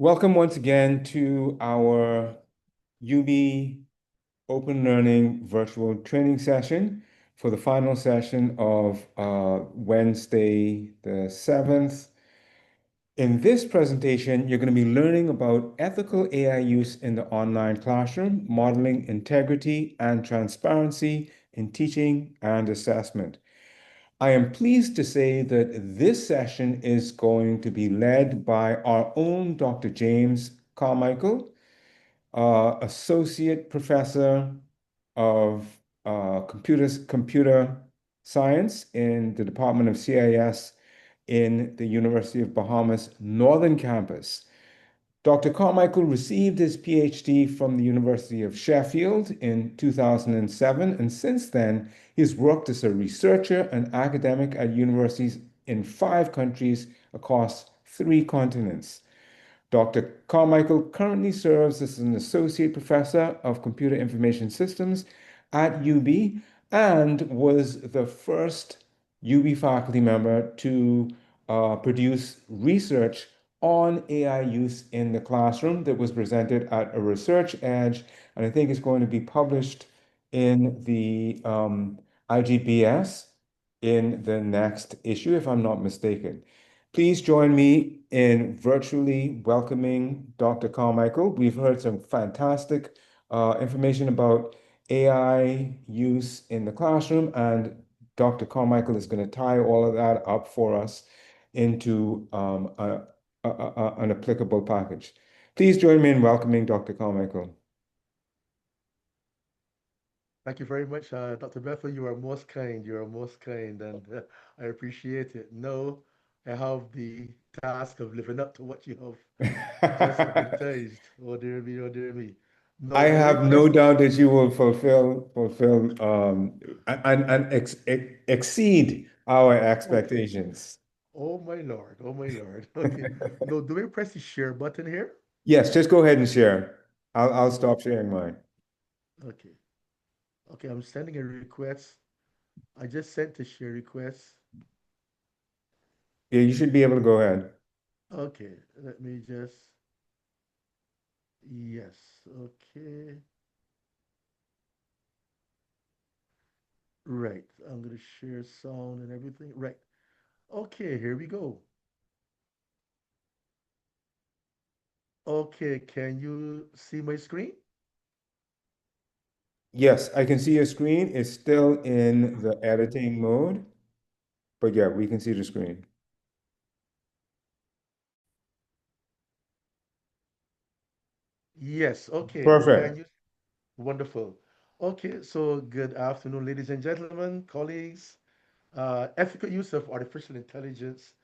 Welcome once again to our UB Open Learning virtual training session for the final session of Wednesday the 7th. In this presentation, you're going to be learning about ethical AI use in the online classroom, modeling integrity and transparency in teaching and assessment. I am pleased to say that this session is going to be led by our own Dr. James Carmichael, Associate Professor of Computer Science in the Department of CIS in the University of Bahamas Northern Campus. Dr. Carmichael received his PhD from the University of Sheffield in 2007, and since then, he's worked as a researcher and academic at universities in 5 countries across 3 continents. Dr. Carmichael currently serves as an associate professor of computer information systems at UB and was the first UB faculty member to produce research on AI use in the classroom that was presented at a Research Edge, and I think it's going to be published in the IGBS in the next issue, if I'm not mistaken. Please join me in virtually welcoming Dr. Carmichael. We've heard some fantastic information about AI use in the classroom, and Dr. Carmichael is going to tie all of that up for us into an applicable package. Please join me in welcoming Dr. Carmichael. Thank you very much, Dr. Bethel. You are most kind. You are most kind, and I appreciate it. No, I have the task of living up to what you have just advertised. Oh dear me, oh dear me. I No, don't be have no pressed. doubt that you will fulfill, and exceed our Okay. expectations. Oh my Lord. Oh my Lord. Okay. No, do we press the share button here? Yes, just go ahead and share. I'll stop Okay. sharing mine. Okay. Okay. I'm sending a request. I just sent a share request. Yeah, you should be able to go ahead. Okay. Let me just. Yes. Okay. Right. I'm going to share sound and everything. Right. Okay, here we go. Okay, can you see my screen? Yes, I can see your screen. It's still in the editing mode, but yeah, we can see the screen. Yes. Okay. Can Perfect. you? Wonderful. Okay, so good afternoon, ladies and gentlemen, colleagues. Ethical use of artificial intelligence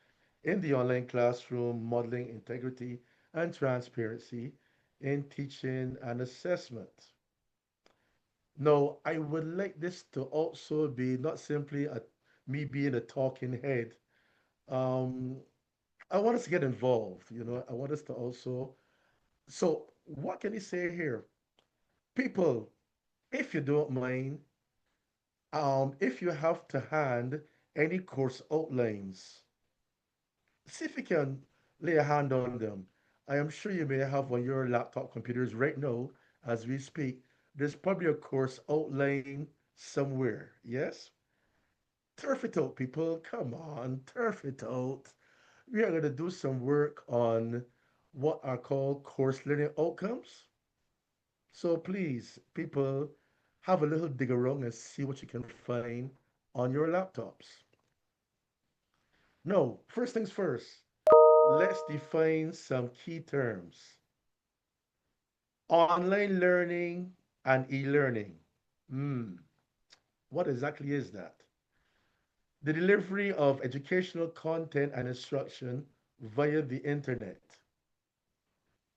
in the online classroom, modeling integrity and transparency in teaching and assessment. Now, I would like this to also be not simply me being a talking head. Um, I want us to get involved. I want us to also. So, what can you say here? People, if you don't mind, if you have to hand any course outlines, see if you can lay a hand on them. I am sure you may have on your laptop computers right now as we speak. There's probably a course outline somewhere. Yes? Turf it out, people. Come on, turf it out. We are going to do some work on what are called course learning outcomes. So please, people, have a little dig around and see what you can find on your laptops. No, first things first, let's define some key terms. Online learning and e-learning. Hmm, what exactly is that? The delivery of educational content and instruction via the internet.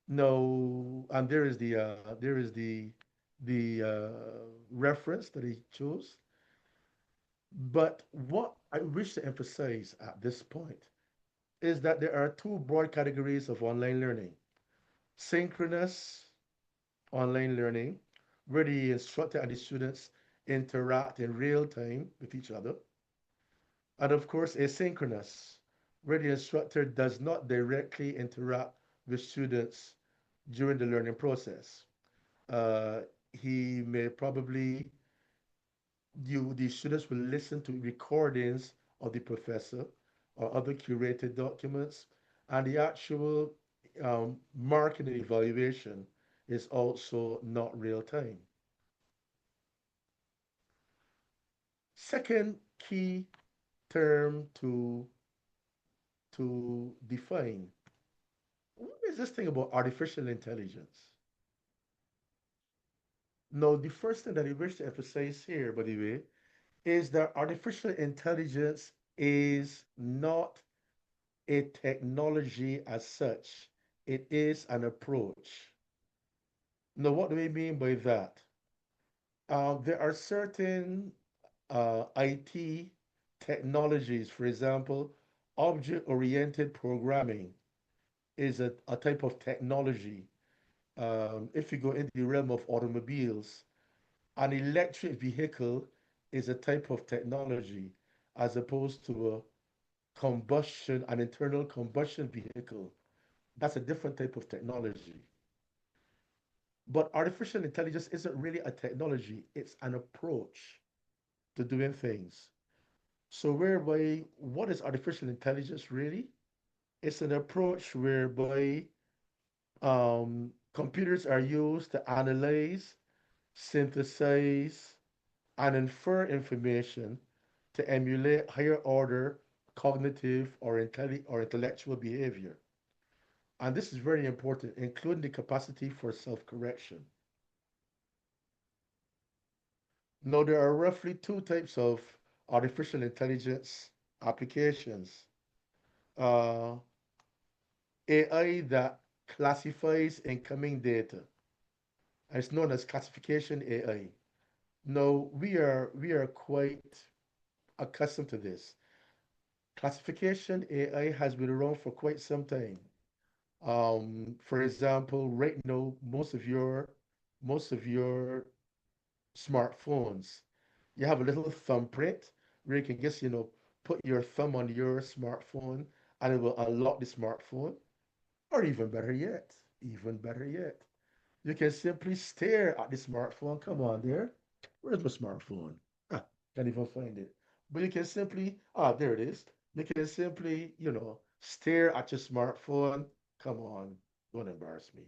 No, and there is the reference that he chose. But what I wish to emphasize at this point is that there are two broad categories of online learning: synchronous online learning, where the instructor and the students interact in real time with each other, and of course, asynchronous, where the instructor does not directly interact with students during the learning process. Uh, he may probably the students will listen to recordings of the professor or other curated documents, and the actual marking and evaluation is also not real time. Second key term to define, what is this thing about artificial intelligence? Now, the first thing that I wish to emphasize here, by the way, is that artificial intelligence is not a technology as such. It is an approach. Now, what do we mean by that? There are certain IT technologies, for example, object-oriented programming is a type of technology. If you go into the realm of automobiles, an electric vehicle is a type of technology as opposed to a an internal combustion vehicle. That's a different type of technology. But artificial intelligence isn't really a technology, it's an approach to doing things. So, whereby, what is artificial intelligence really? It's an approach whereby computers are used to analyze, synthesize, and infer information to emulate higher order cognitive or intellectual behavior. And this is very important, including the capacity for self correction. Now, there are roughly two types of artificial intelligence applications. Uh, AI that classifies incoming data, and it's known as classification AI. Now, we are quite accustomed to this. Classification AI has been around for quite some time. For example, right now, most of your smartphones, you have a little thumbprint where you can just, put your thumb on your smartphone and it will unlock the smartphone. Or even better yet, you can simply stare at the smartphone. Come on there. Where's my smartphone? Ah, can't even find it. But you can simply, there it is. You can simply, stare at your smartphone. Come on, don't embarrass me.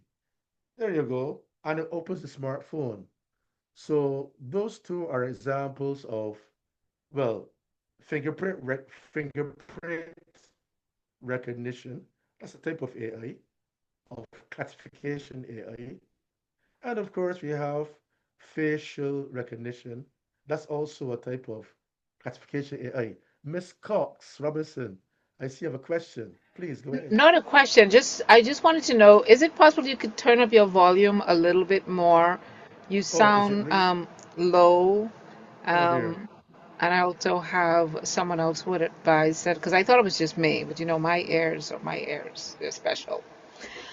There you go. And it opens the smartphone. So those two are examples of, well, fingerprint recognition. That's a type of AI, of classification AI. And of course, we have facial recognition. That's also a type of classification AI. Miss Cox Robinson, I see you have a question. Please go ahead. Not a question. Just I just wanted to know, is it possible you could turn up your volume a little bit more? You Oh, is it sound really? low. Oh, dear. Um, and I also have someone else would advise that because I thought it was just me, but my ears are my ears. They're special.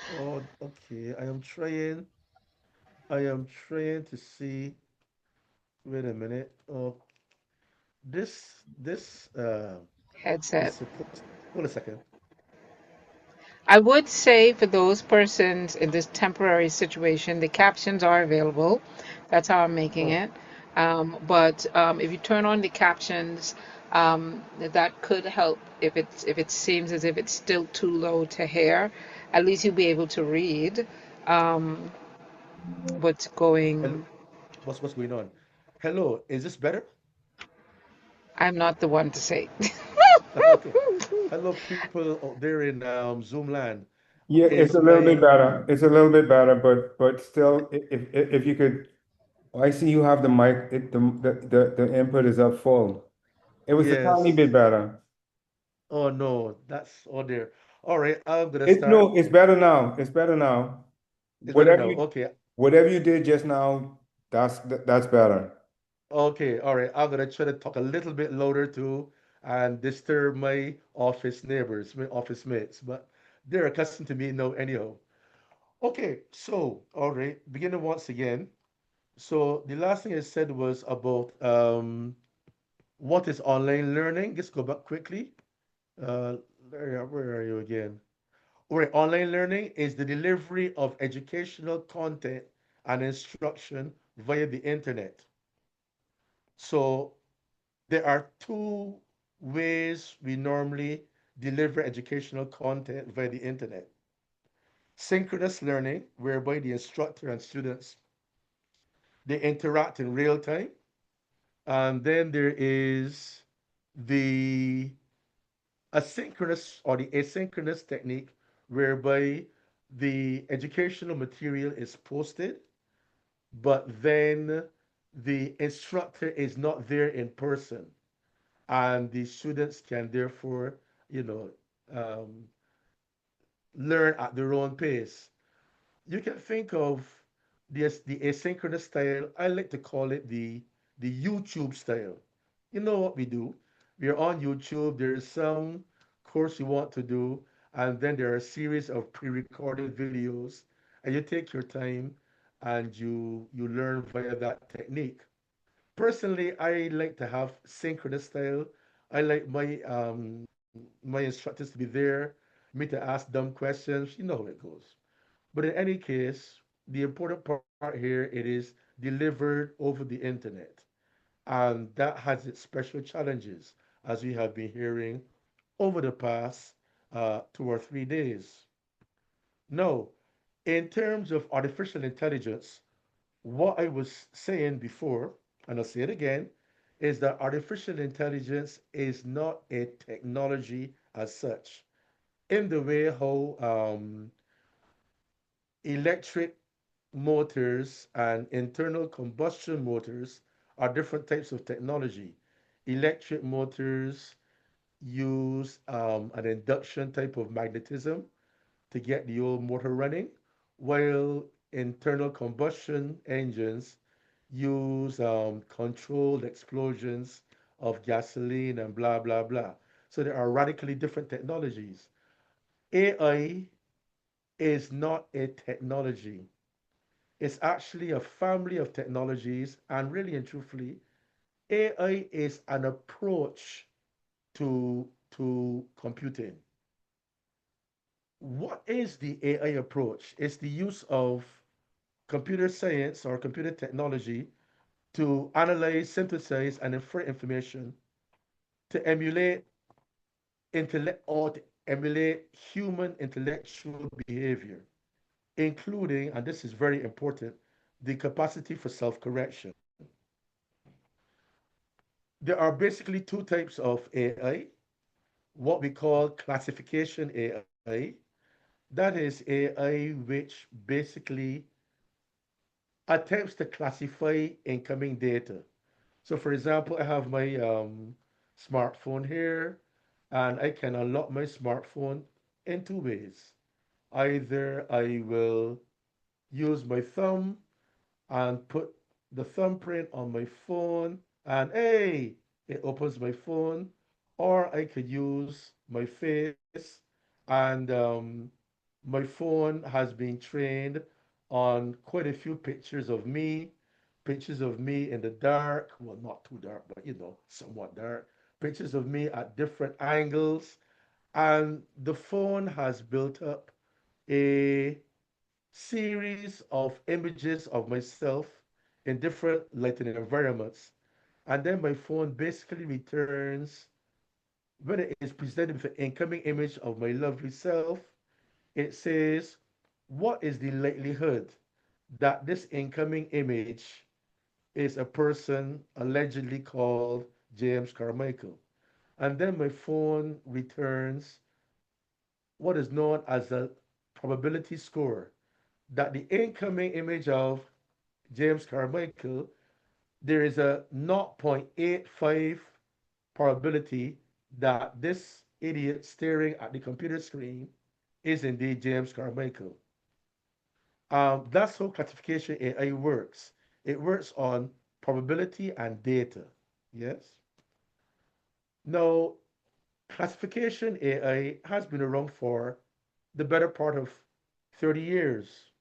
Oh, okay. I am trying to see. Wait a minute. Oh, this is Headset. supposed. Hold a second. I would say for those persons in this temporary situation, the captions are available. That's how I'm making Oh, it. But if you turn on the captions, that could help if it seems as if it's still too low to hear. At least you'll be able to read um, what's hello. going. What's going on? Hello. Is this better? I'm not the one to say. Okay. Hello, people out there in Zoom land. Yeah, Okay, it's a so little my bit better. It's a little bit better, but still, if you could, I see you have the mic. The input is up full. It was a tiny yes. bit better. Oh no, that's oh dear. All right, I'm gonna It's start. no, it's better now. It's better now. It's better Whatever now. you Okay. whatever you did just now, that's better. Okay, all right. I'm gonna try to talk a little bit louder too and disturb my office neighbors, my office mates, but they're accustomed to me now anyhow. Okay, so all right, beginning once again. So the last thing I said was about what is online learning. Let's go back quickly. Uh, where are you again? or online learning is the delivery of educational content and instruction via the internet. So there are two ways we normally deliver educational content via the internet. Synchronous learning, whereby the instructor and students they interact in real time. And then there is the asynchronous or the asynchronous technique, whereby the educational material is posted, but then the instructor is not there in person, and the students can therefore, you know, um, learn at their own pace. You can think of the asynchronous style. I like to call it the YouTube style. You know what we do? We are on YouTube. There is some course you want to do, and then there are a series of pre-recorded videos, and you take your time and you learn via that technique. Personally, I like to have synchronous style. I like my instructors to be there, me to ask dumb questions. You know how it goes. But in any case, the important part here, it is delivered over the internet. And that has its special challenges, as we have been hearing over the past 2 or 3 days. Now, in terms of artificial intelligence, what I was saying before, and I'll say it again, is that artificial intelligence is not a technology as such, in the way how electric motors and internal combustion motors are different types of technology. Electric motors use an induction type of magnetism to get the old motor running, while internal combustion engines use controlled explosions of gasoline and blah, blah, blah. So there are radically different technologies. AI is not a technology. It's actually a family of technologies, and really and truthfully, AI is an approach to computing. What is the AI approach? It's the use of computer science or computer technology to analyze, synthesize, and infer information to emulate intellect or to emulate human intellectual behavior, including, and this is very important, the capacity for self-correction. There are basically two types of AI, what we call classification AI. That is AI which basically attempts to classify incoming data. So, for example, I have my smartphone here, and I can unlock my smartphone in two ways. Either I will use my thumb and put the thumbprint on my phone, and hey, it opens my phone, or I could use my face, and my phone has been trained on quite a few pictures of me in the dark, well, not too dark, but somewhat dark, pictures of me at different angles, and the phone has built up a series of images of myself in different lighting environments. And then my phone basically returns, when it is presented with an incoming image of my lovely self, it says, what is the likelihood that this incoming image is a person allegedly called James Carmichael? And then my phone returns what is known as a probability score, that the incoming image of James Carmichael, there is a 0.85 probability that this idiot staring at the computer screen is indeed James Carmichael. That's how classification AI works. It works on probability and data. Yes. Now, classification AI has been around for the better part of 30 years.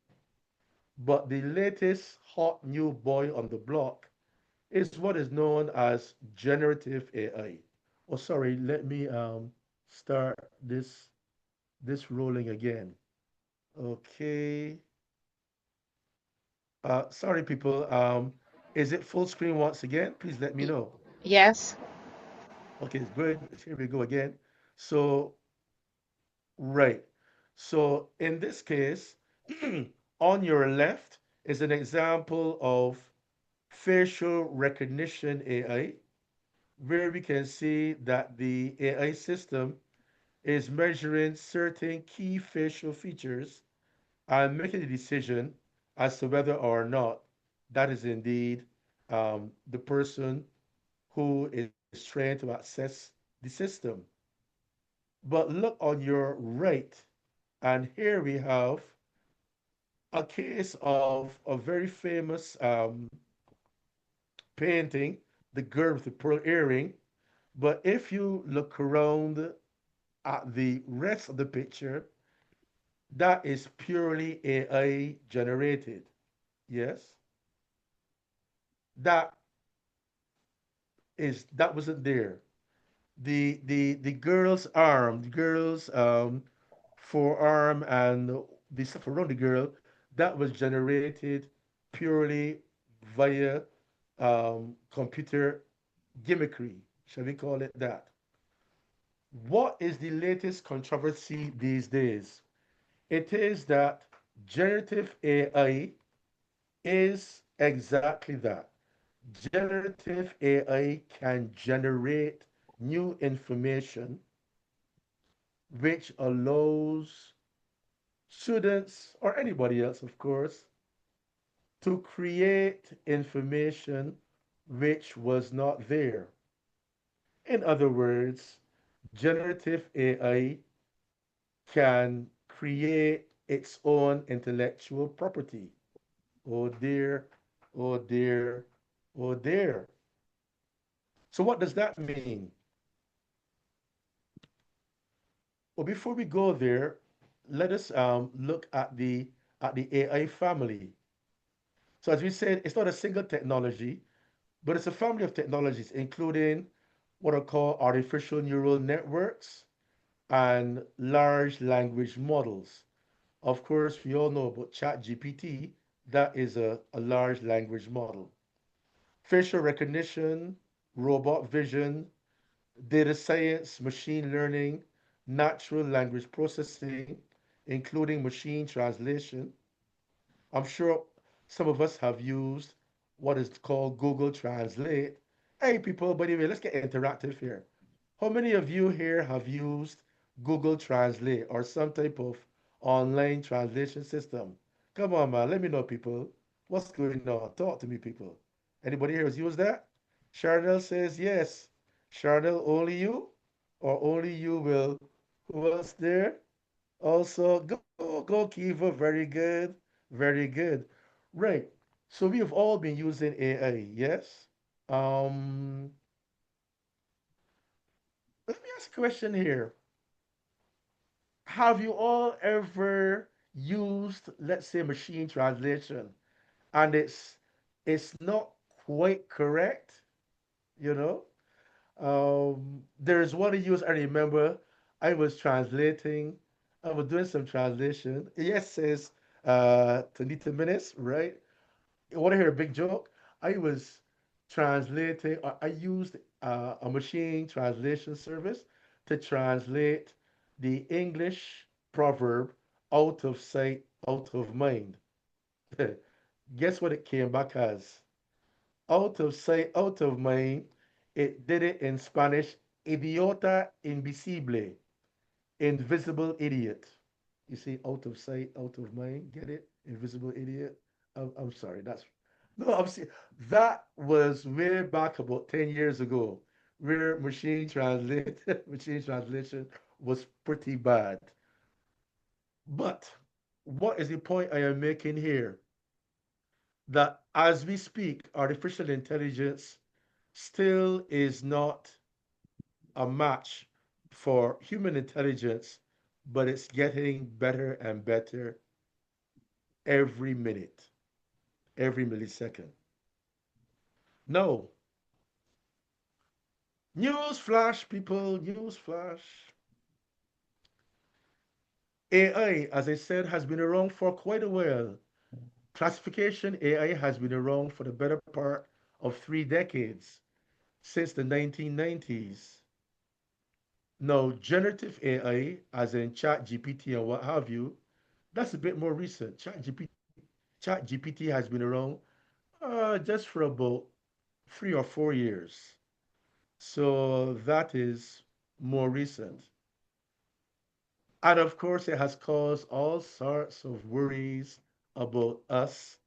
But the latest hot new boy on the block is what is known as generative AI. Oh, sorry, let me start this. this rolling again. Okay. Sorry, people. Is it full screen once again? Please let me Y- know. Yes. Okay, it's good. Here we go again. So, right. So, in this case, on your left is an example of facial recognition AI, where we can see that the AI system is measuring certain key facial features and making a decision as to whether or not that is indeed the person who is trying to access the system. But look on your right, and here we have a case of a very famous painting, The Girl with the Pearl Earring. But if you look around at the rest of the picture, that is purely AI generated. Yes, that that wasn't there. The girl's arm, the girl's forearm, and the stuff around the girl, that was generated purely via computer gimmickry. Shall we call it that? What is the latest controversy these days? It is that generative AI is exactly that. Generative AI can generate new information which allows students or anybody else, of course, to create information which was not there. In other words, generative AI can create its own intellectual property. Oh dear, oh dear, oh dear. So what does that mean? Well, before we go there, let us look at the AI family. So as we said, it's not a single technology, but it's a family of technologies, including what are called artificial neural networks and large language models. Of course, we all know about ChatGPT. That is a large language model. Facial recognition, robot vision, data science, machine learning, natural language processing, including machine translation. I'm sure some of us have used what is called Google Translate. Hey, people, by the way, let's get interactive here. How many of you here have used Google Translate or some type of online translation system? Come on, man, let me know, people. What's going on? Talk to me, people. Anybody here has used that? Charnel says yes. Charnel, only you? Or only you will? Who else there? Also, go, Kiva. Very good. Very good. Right. So we have all been using AI, yes? Um, Let me ask a question here. Have you all ever used, let's say, machine translation and it's not quite correct, you know? There's one use I remember I was translating, I was doing some translation. Yes, says 20 minutes, right? You want to hear a big joke? I was translating, I used a machine translation service to translate the English proverb out of sight, out of mind. Guess what it came back as? Out of sight, out of mind. It did it in Spanish, idiota invisible, invisible idiot. You see, out of sight, out of mind. Get it? Invisible idiot. I'm sorry. That's no. I'm see, that was way back about 10 years ago, where machine translate machine translation was pretty bad. But what is the point I am making here? That as we speak, artificial intelligence still is not a match for human intelligence, but it's getting better and better every minute, every millisecond. No, news flash, people, news flash. AI, as I said, has been around for quite a while. Classification AI has been around for the better part of 3 decades, since the 1990s. Now, generative AI, as in ChatGPT and what have you, that's a bit more recent. ChatGPT has been around just for about 3 or 4 years. So that is more recent. And of course, it has caused all sorts of worries about us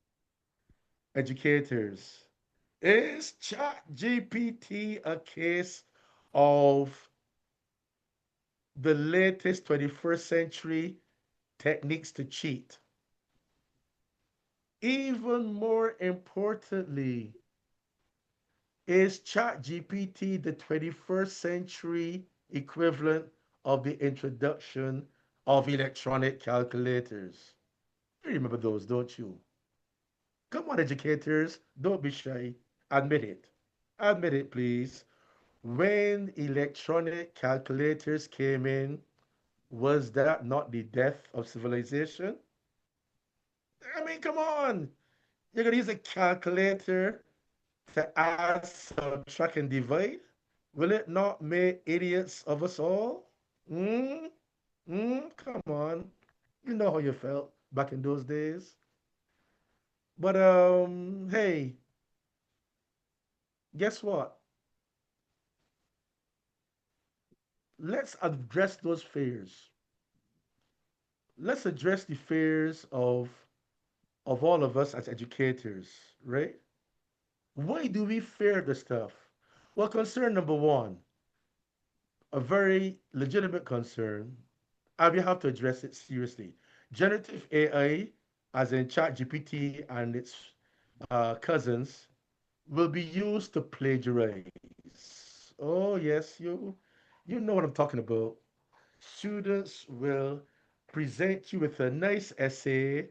educators. Is ChatGPT a case of the latest 21st century techniques to cheat? Even more importantly, is ChatGPT the 21st century equivalent of the introduction of electronic calculators? You remember those, don't you? Come on, educators, don't be shy. Admit it. Admit it, please. When electronic calculators came in, was that not the death of civilization? I mean, come on. You're going to use a calculator to add, subtract, and divide? Will it not make idiots of us all? Mm? Come on. You know how you felt back in those days. But hey, guess what? Let's address those fears. Let's address the fears of all of us as educators, right? Why do we fear the stuff? Well, concern number one, a very legitimate concern, and we have to address it seriously. Generative AI, as in ChatGPT and its cousins, will be used to plagiarize. Oh yes, you know what I'm talking about. Students will present you with a nice essay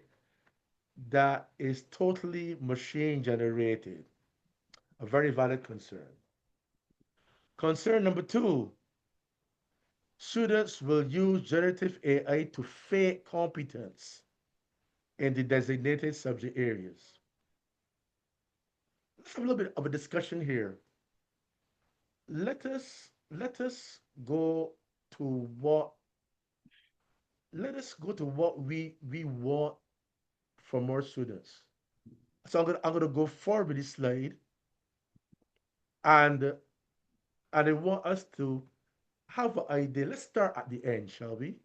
that is totally machine generated. A very valid concern. Concern number two, students will use generative AI to fake competence in the designated subject areas. Let's have a little bit of a discussion here. Let us go to what let us go to what we want from our students. So I'm gonna go forward with this slide, and I want us to have an idea. Let's start at the end, shall we?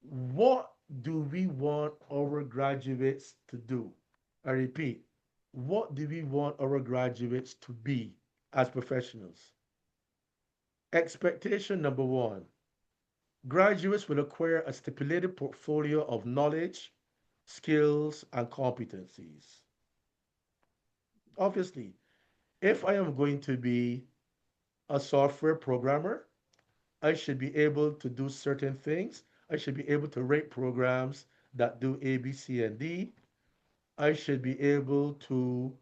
What do we want our graduates to do? I repeat, what do we want our graduates to be as professionals? Expectation number one, graduates will acquire a stipulated portfolio of knowledge, skills, and competencies. Obviously, if I am going to be a software programmer, I should be able to do certain things. I should be able to write programs that do A, B, C, and D. I should be able to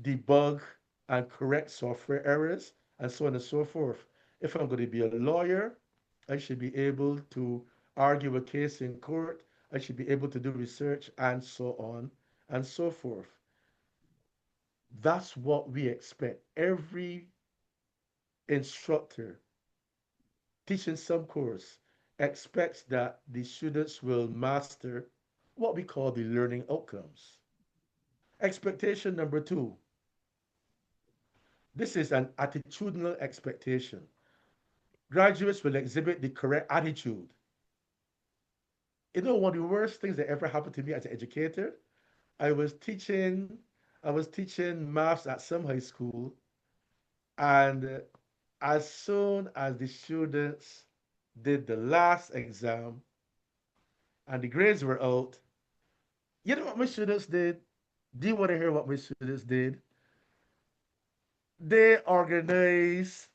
debug and correct software errors, and so on and so forth. If I'm going to be a lawyer, I should be able to argue a case in court. I should be able to do research, and so on and so forth. That's what we expect. Every instructor teaching some course expects that the students will master what we call the learning outcomes. Expectation number two, this is an attitudinal expectation. Graduates will exhibit the correct attitude. You know, one of the worst things that ever happened to me as an educator, I was teaching, I was teaching maths at some high school, and as soon as the students did the last exam and the grades were out, you know what my students did? Do you want to hear what my students did? They organized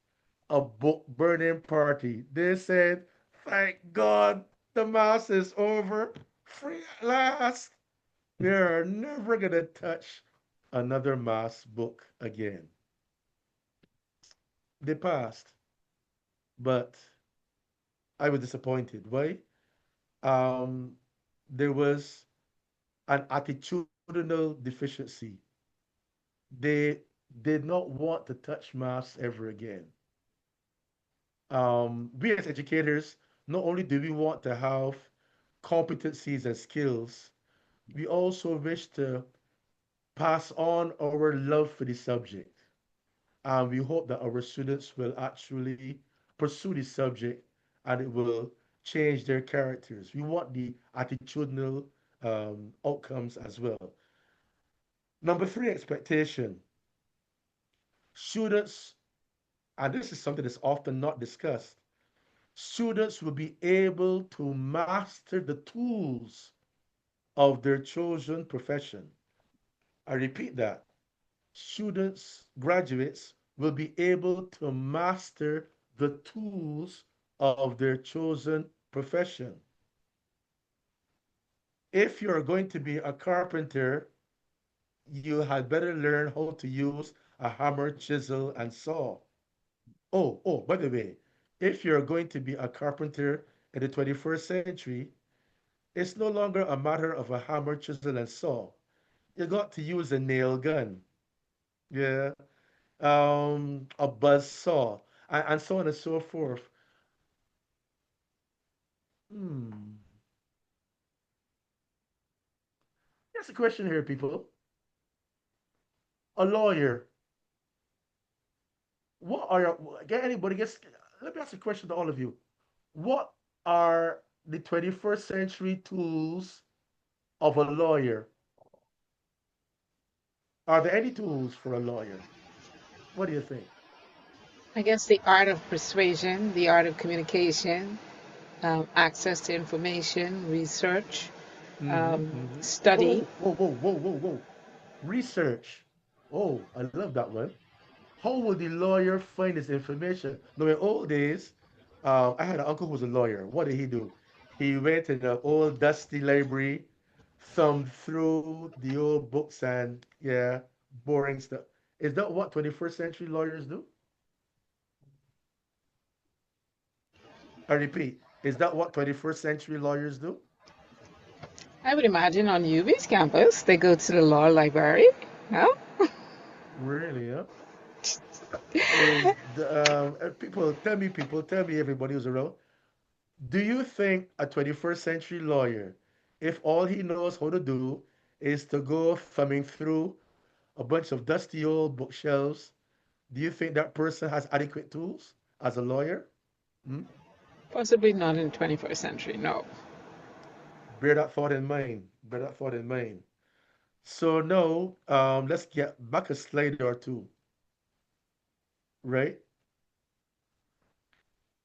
a book burning party. They said, "Thank God the mass is over. Free at last. We are never going to touch another mass book again." They passed, but I was disappointed. Why? um, there was an attitudinal deficiency. They did not want to touch maths ever again. We as educators, not only do we want to have competencies and skills, we also wish to pass on our love for the subject. And we hope that our students will actually pursue the subject and it will change their characters. We want the attitudinal outcomes as well. Number three, expectation. Students, and this is something that's often not discussed, students will be able to master the tools of their chosen profession. I repeat that. Students, graduates, will be able to master the tools of their chosen profession. If you're going to be a carpenter, you had better learn how to use a hammer, chisel, and saw. By the way, if you're going to be a carpenter in the 21st century, it's no longer a matter of a hammer, chisel, and saw. You got to use a nail gun, yeah, a buzz saw, and so on and so forth. Hmm. That's a question here, people. A lawyer. What are get anybody gets? Let me ask a question to all of you. What are the 21st century tools of a lawyer? Are there any tools for a lawyer? What do you think? I guess the art of persuasion, the art of communication, access to information, research, study. Whoa. Research. Oh, I love that one. How would the lawyer find this information? Now, in old days, I had an uncle who was a lawyer. What did he do? He went to the old dusty library, thumbed through the old books and, yeah, boring stuff. Is that what 21st century lawyers do? I repeat, is that what 21st century lawyers do? I would imagine on UB's campus, they go to the law library. No? Really, huh? Is the people, tell me, everybody who's around, do you think a 21st century lawyer, if all he knows how to do is to go thumbing through a bunch of dusty old bookshelves, do you think that person has adequate tools as a lawyer? Hmm? Possibly not in the 21st century, no. Bear that thought in mind. Bear that thought in mind. So now, let's get back a slide or two, right?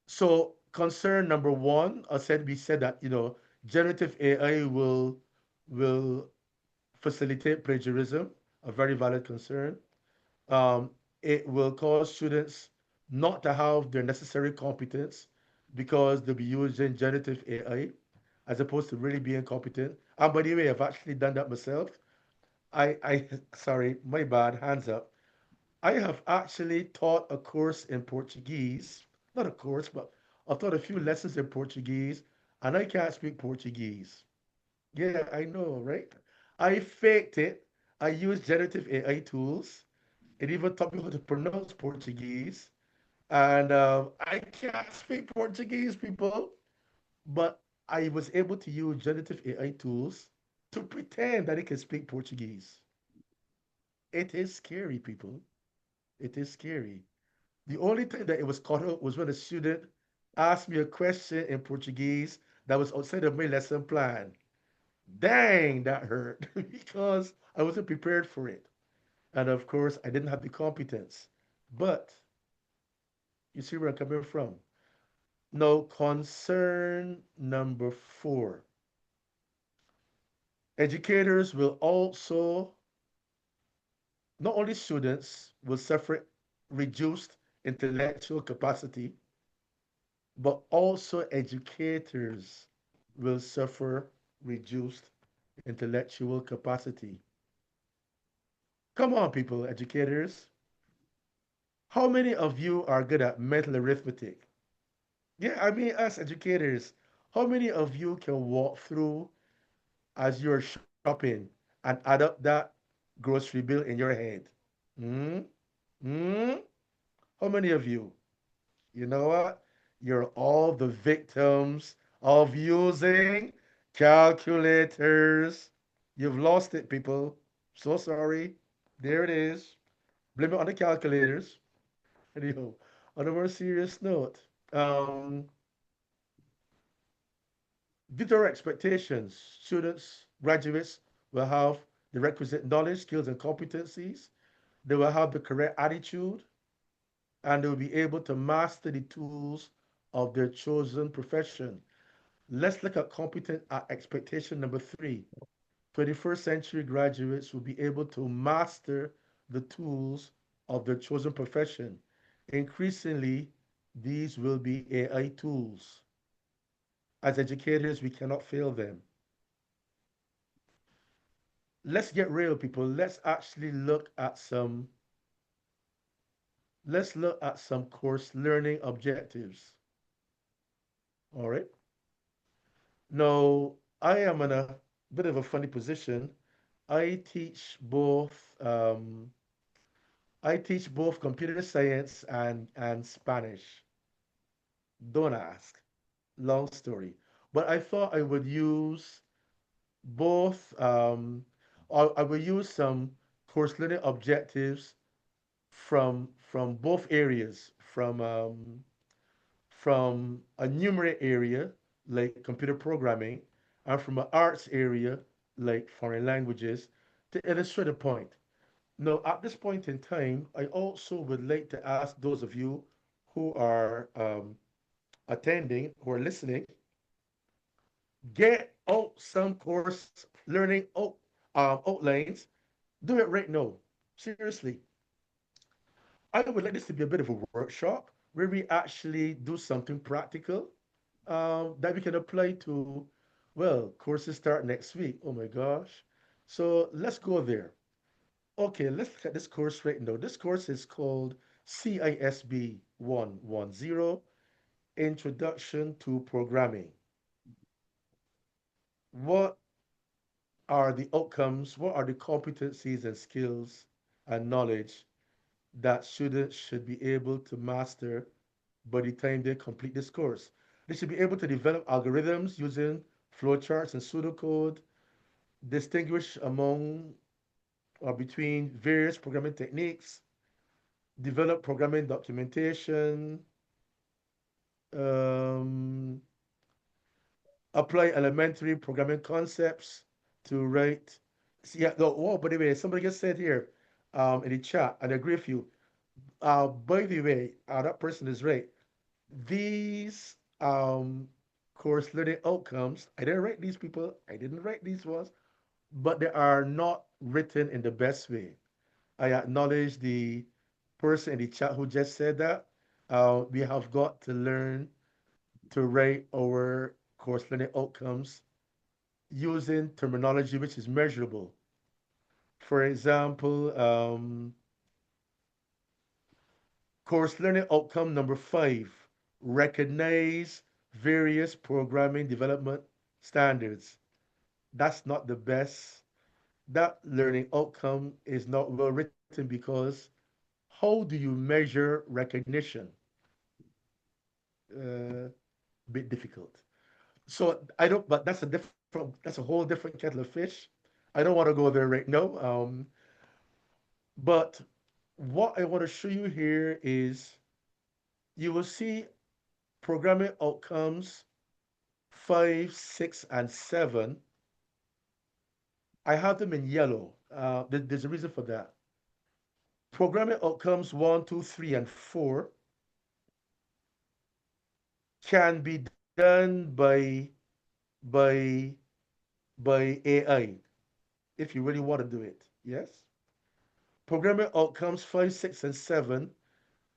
So concern number one, we said that generative AI will facilitate plagiarism, a very valid concern. Um, it will cause students not to have their necessary competence because they'll be using generative AI as opposed to really being competent. And by the way, I've actually done that myself. Sorry, my bad, hands up. I have actually taught a course in Portuguese, not a course, but I've taught a few lessons in Portuguese, and I can't speak Portuguese. Yeah, I know, right? I faked it. I used generative AI tools. It even taught me how to pronounce Portuguese. And I can't speak Portuguese, people, but I was able to use generative AI tools to pretend that it can speak Portuguese. It is scary, people. It is scary. The only time that it was caught up was when a student asked me a question in Portuguese that was outside of my lesson plan. Dang, that hurt because I wasn't prepared for it. And of course, I didn't have the competence. But you see where I'm coming from. Now, concern number four, educators will also, not only students will suffer reduced intellectual capacity, but also educators will suffer reduced intellectual capacity. Come on, people, educators. How many of you are good at mental arithmetic? Yeah, I mean, us educators, How many of you can walk through as you're shopping and add up that grocery bill in your head? Hmm? Hmm? How many of you? You know what? You're all the victims of using calculators. You've lost it, people. So sorry. There it is. Blame it on the calculators. Anyhow, on a more serious note, due to our expectations, students, graduates will have the requisite knowledge, skills, and competencies. They will have the correct attitude, and they will be able to master the tools of their chosen profession. Let's look at competent expectation number three. 21st century graduates will be able to master the tools of their chosen profession. Increasingly, these will be AI tools. As educators, we cannot fail them. Let's get real, people. Let's look at some course learning objectives. All right. Now, I am in a bit of a funny position. I teach both I teach both computer science and Spanish. Don't ask. Long story. But I thought I would use both I will use some course learning objectives from both areas, from a numeric area like computer programming and from an arts area like foreign languages to illustrate a point. Now, at this point in time, I also would like to ask those of you who are attending, who are listening, get out some course learning outlines. Do it right now. Seriously. I would like this to be a bit of a workshop where we actually do something practical that we can apply to, well, courses start next week. Oh my gosh. So let's go there. Okay, let's look at this course right now. This course is called CISB 110 Introduction to Programming. What are the outcomes? What are the competencies and skills and knowledge that students should be able to master by the time they complete this course? They should be able to develop algorithms using flowcharts and pseudocode, distinguish among or between various programming techniques, develop programming documentation, um, apply elementary programming concepts to write. See, yeah, no, oh, by the way, somebody just said here in the chat, and I agree with you. By the way, that person is right. These course learning outcomes, I didn't write these people, I didn't write these ones, but they are not written in the best way. I acknowledge the person in the chat who just said that. We have got to learn to rate our course learning outcomes using terminology which is measurable. For example, course learning outcome number 5, recognize various programming development standards. That's not the best. That learning outcome is not well written because how do you measure recognition? Uh, Bit difficult. So I don't, but that's a whole different kettle of fish. I don't want to go there right now. But what I want to show you here is you will see programming outcomes 5, 6, and 7. I have them in yellow. There's a reason for that. Programming outcomes 1, 2, 3, and 4 can be done by by AI if you really want to do it. Yes. Programming outcomes 5, 6, and 7,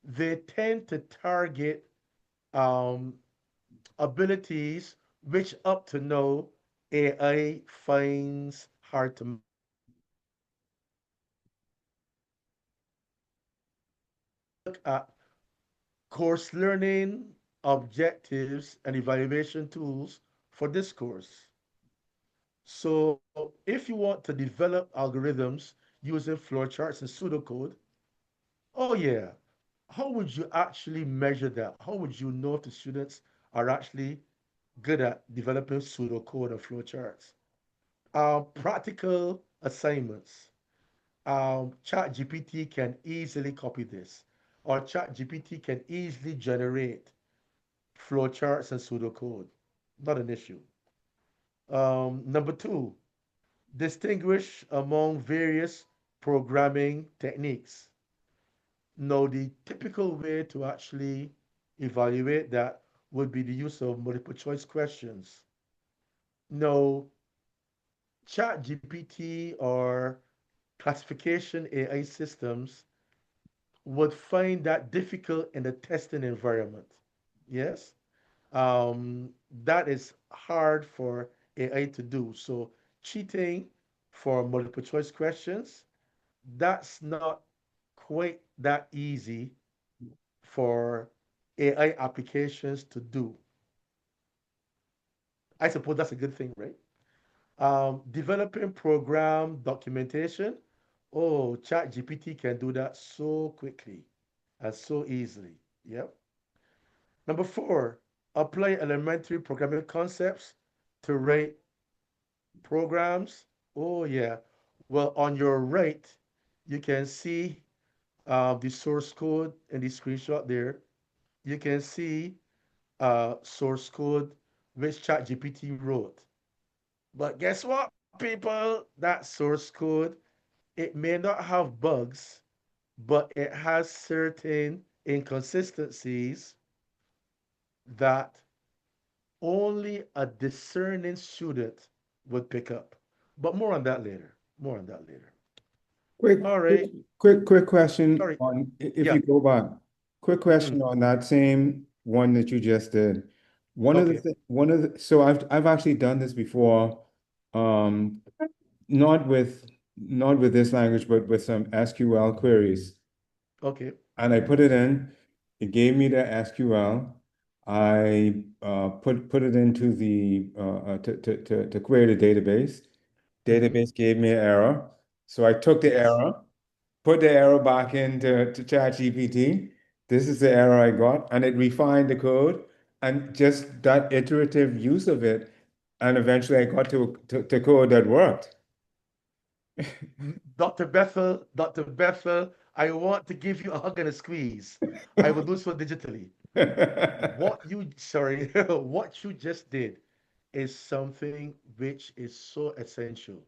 they tend to target um, abilities which up to now AI finds hard to master. Look at course learning objectives and evaluation tools for this course. So if you want to develop algorithms using flowcharts and pseudocode, oh yeah, how would you actually measure that? How would you know if the students are actually good at developing pseudocode and flowcharts? Practical assignments. ChatGPT can easily copy this, or ChatGPT can easily generate flowcharts and pseudocode. Not an issue. Number two, distinguish among various programming techniques. Now, the typical way to actually evaluate that would be the use of multiple choice questions. Now, ChatGPT or classification AI systems would find that difficult in the testing environment. Yes, that is hard for AI to do. So cheating for multiple choice questions, that's not quite that easy for AI applications to do. I suppose that's a good thing, right? Developing program documentation. Oh, ChatGPT can do that so quickly and so easily. Yep. Number four, apply elementary programming concepts to write programs. Oh, yeah. Well, on your right, you can see the source code in the screenshot there. You can see source code which ChatGPT wrote. But guess what, people? That source code, it may not have bugs, but it has certain inconsistencies that only a discerning student would pick up. But more on that later. More on that later. Quick, All quick, right. quick question Sorry. on if Yeah. you go back. Quick question Mm, on that same one that you just did. okay. So I've actually done this before, um, not with this language, but with some SQL queries. Okay. And I put it in, it gave me the SQL. I put it into the to create a database. Hmm. Database gave me an error. So I took the Yes. error, put the error back into ChatGPT. This is the error I got, and it refined the code. And just that iterative use of it, and eventually I got to code that worked. Dr. Bethel, I want to give you a hug and a squeeze. I will do so digitally. Sorry, what you just did is something which is so essential.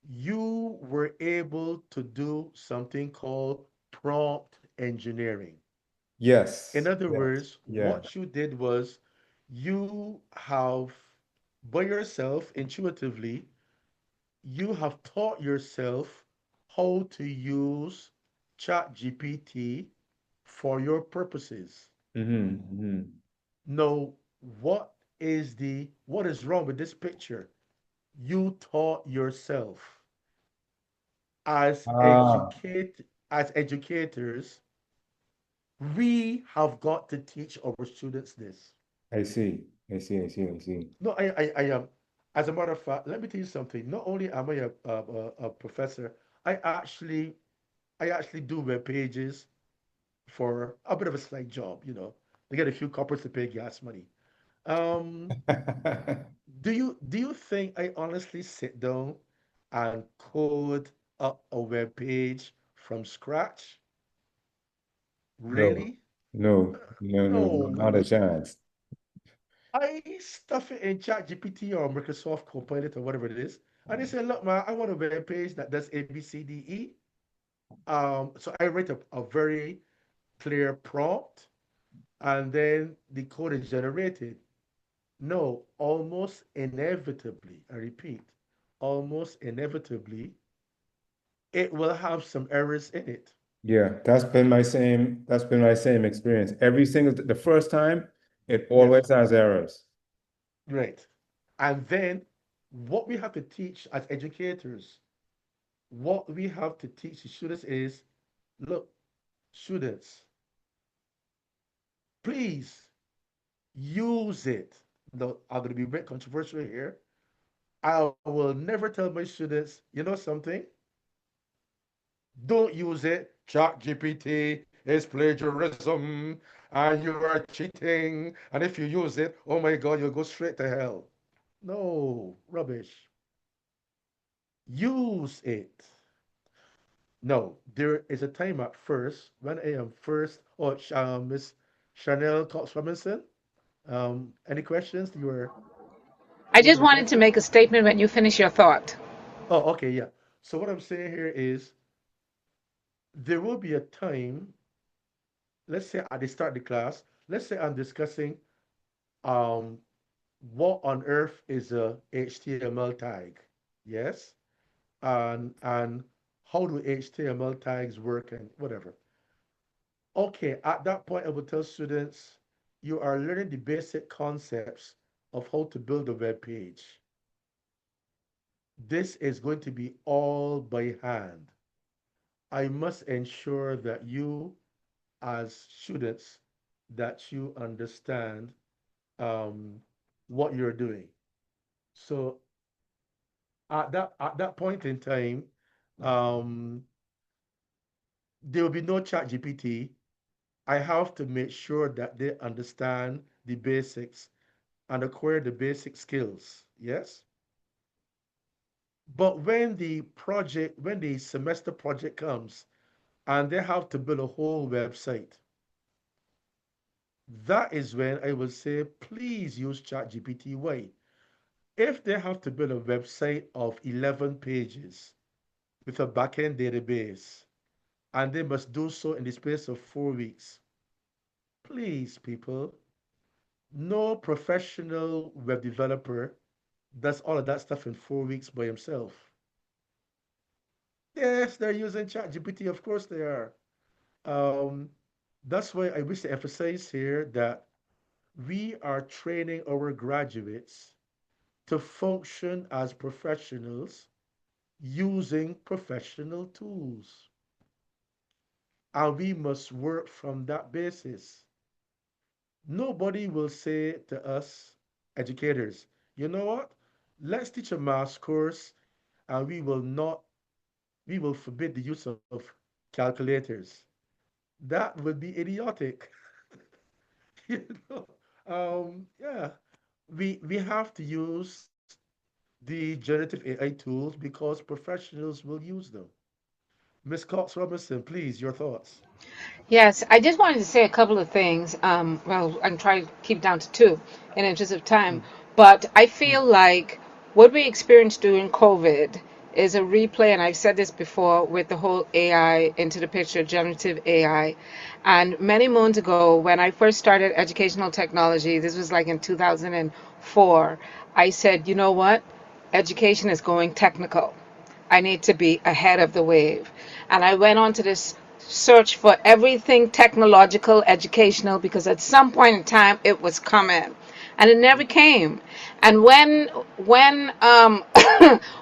You were able to do something called prompt engineering. In Yes, other yes, words, yeah. what you did was you have, by yourself, intuitively, you have taught yourself how to use ChatGPT for your purposes. Hmm. Now, what is wrong with this picture? You taught yourself. As Ah, educate as educators, we have got to teach our students this. I see. I see. I see. I see. No, I am. As a matter of fact, let me tell you something. Not only am I a professor, I actually I actually do web pages for a bit of a slight job, to get a few coppers to pay gas money. Um, do you think I honestly sit down and code up a web page from scratch? No, Really? no, no, no, no, No, no, not a no. chance. I stuff it in ChatGPT or Microsoft Copilot or whatever it is, and they say, "Look, man, I want a web page that does A, B, C, D, E." So I write a very clear prompt, and then the code is generated. No, almost inevitably, I repeat, almost inevitably, it will have some errors in it. Yeah, that's been my same experience. The first time, it Yes, always has errors. right. And then what we have to teach as educators, what we have to teach the students is, look, students, please use it. I'm going to be a bit controversial here. I will never tell my students, you know something, don't use it. Chat GPT is plagiarism and you are cheating. And if you use it, oh my God, you'll go straight to hell. No, rubbish. Use it. No, there is a time at first when I am first. Oh, Miss Chanel Cox Robinson. Any questions you were I just looking to wanted to answer? make a statement when you finish your thought. Oh, okay, yeah. So what I'm saying here is there will be a time, let's say at the start of the class, let's say I'm discussing um what on earth is a HTML tag? Yes? And how do HTML tags work and whatever. Okay, at that point I will tell students you are learning the basic concepts of how to build a web page. This is going to be all by hand. I must ensure that you as students that you understand um, what you're doing. So at that point in time, um, there will be no chat GPT. I have to make sure that they understand the basics and acquire the basic skills. Yes. But when the semester project comes and they have to build a whole website, that is when I will say, please use ChatGPT. Why? If they have to build a website of 11 pages with a backend database, and they must do so in the space of 4 weeks, please, people, no professional web developer does all of that stuff in 4 weeks by himself. Yes, they're using ChatGPT. Of course they are. Um, that's why I wish to emphasize here that we are training our graduates to function as professionals using professional tools. And we must work from that basis. Nobody will say to us, educators, you know what? Let's teach a math course and we will forbid the use of calculators. That would be idiotic. you know? Yeah, we have to use the generative AI tools because professionals will use them. Miss Cox Robinson, please, your thoughts. Yes, I just wanted to say a couple of things. Well, I'm trying to keep down to two in the interest of time. Mm, But I feel mm, like what we experienced during COVID is a replay, and I've said this before with the whole AI into the picture, generative AI. And many moons ago, when I first started educational technology, this was like in 2004, I said, you know what? Education is going technical. I need to be ahead of the wave. And I went on to this search for everything technological, educational, because at some point in time it was coming. And it never mm, came. And when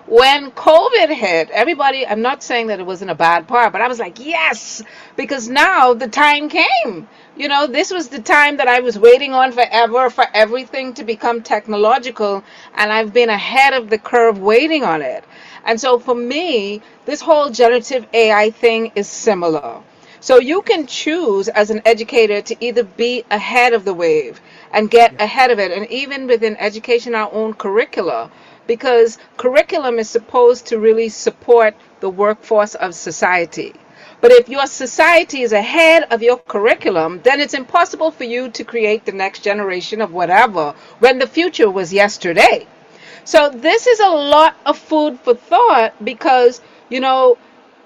when COVID hit, everybody, I'm not saying that it wasn't a bad part, but I was like, yes, because now the time came. You know, this was the time that I was waiting on forever for everything to become technological, and I've been ahead of the curve waiting on it. And so for me, this whole generative AI thing is similar. So you can choose as an educator to either be ahead of the wave and get yeah, ahead of it, and even within education, our own curricula, because curriculum is supposed to really support the workforce of society. But if your society is ahead of your curriculum, then it's impossible for you to create the next generation of whatever when the future was yesterday. So this is a lot of food for thought because, you know,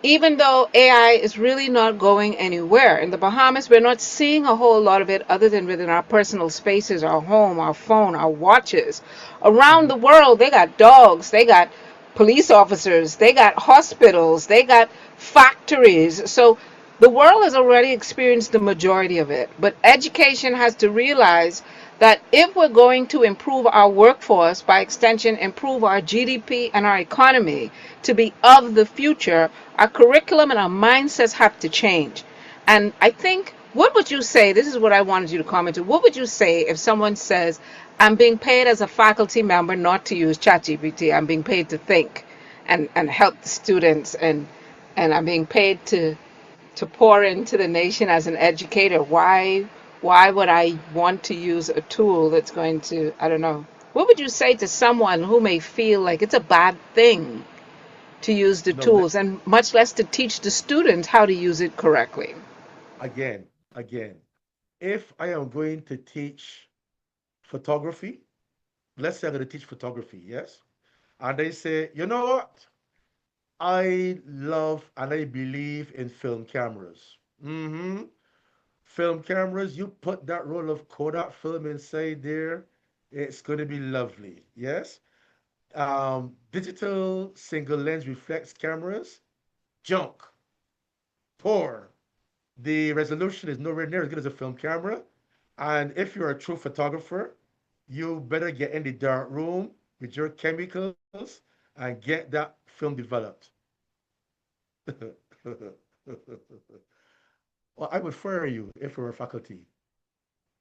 even though AI is really not going anywhere, in the Bahamas, we're not seeing a whole lot of it other than within our personal spaces, our home, our phone, our watches. Around mhm, the world, they got dogs, they got police officers, they got hospitals, they got factories. So the world has already experienced the majority of it. But education has to realize that if we're going to improve our workforce, by extension, improve our GDP and our economy to be of the future, our curriculum and our mindsets have to change. And I think, what would you say? This is what I wanted you to comment on. What would you say if someone says, I'm being paid as a faculty member not to use ChatGPT. I'm being paid to think and help the students, and I'm being paid to pour into the nation as an educator. Why would I want to use a tool that's going to, I don't know. What would you say to someone who may feel like it's a bad thing to use the No, tools and much less to teach the students how to use it correctly? again, if I am going to teach photography, let's say I'm going to teach photography, yes? And they say, you know what? I love and I believe in film cameras. Film cameras, you put that roll of Kodak film inside there, it's going to be lovely, yes? Digital single lens reflex cameras, junk, poor. The resolution is nowhere near as good as a film camera. And if you're a true photographer, you better get in the dark room with your chemicals and get that film developed. Well, I would fire you if you were a faculty.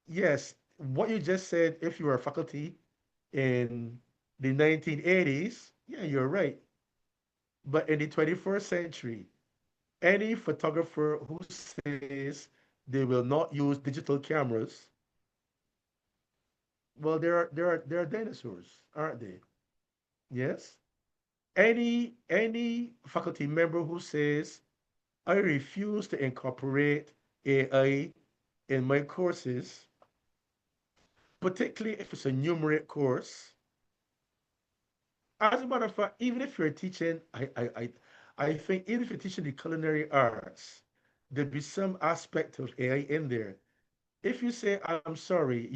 Yes, what you just said, if you were a faculty in the 1980s, yeah, you're right. But in the 21st century, any photographer who says they will not use digital cameras, well, there are dinosaurs, aren't they? Yes. Any faculty member who says I refuse to incorporate AI in my courses, particularly if it's a numeric course. As a matter of fact, even if you're teaching, I think even if you're teaching the culinary arts, there'd be some aspect of AI in there. If you say, I'm sorry,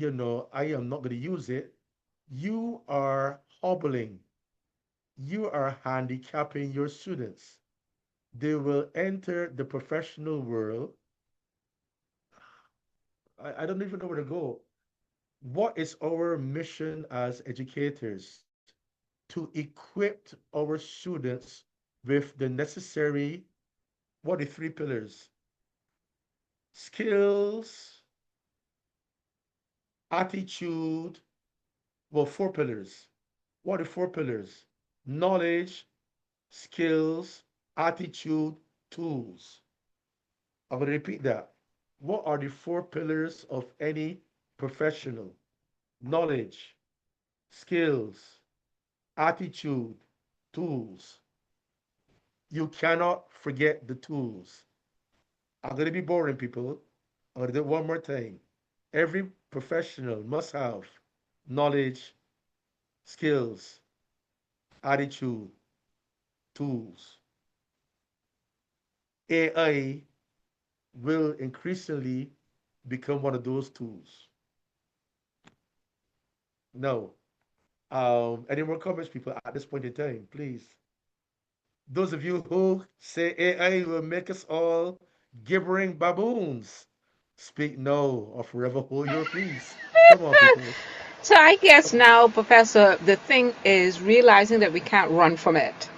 I am not going to use it, you are hobbling, you are handicapping your students. They will enter the professional world. I don't even know where to go. What is our mission as educators? To equip our students with the necessary, what are the three pillars? Skills, attitude, well, four pillars. What are the four pillars? Knowledge, skills, attitude, tools. I'm going to repeat that. What are the four pillars of any professional? Knowledge, skills, attitude, tools. You cannot forget the tools. I'm going to be boring, people. I'm going to do it one more time. Every professional must have knowledge, skills, attitude, tools. AI will increasingly become one of those tools. No. Any more comments, people, at this point in time, please? Those of you who say AI will make us all gibbering baboons, speak no or forever hold your peace. Come on, people. So I guess now, Professor, the thing is realizing that we can't run from it.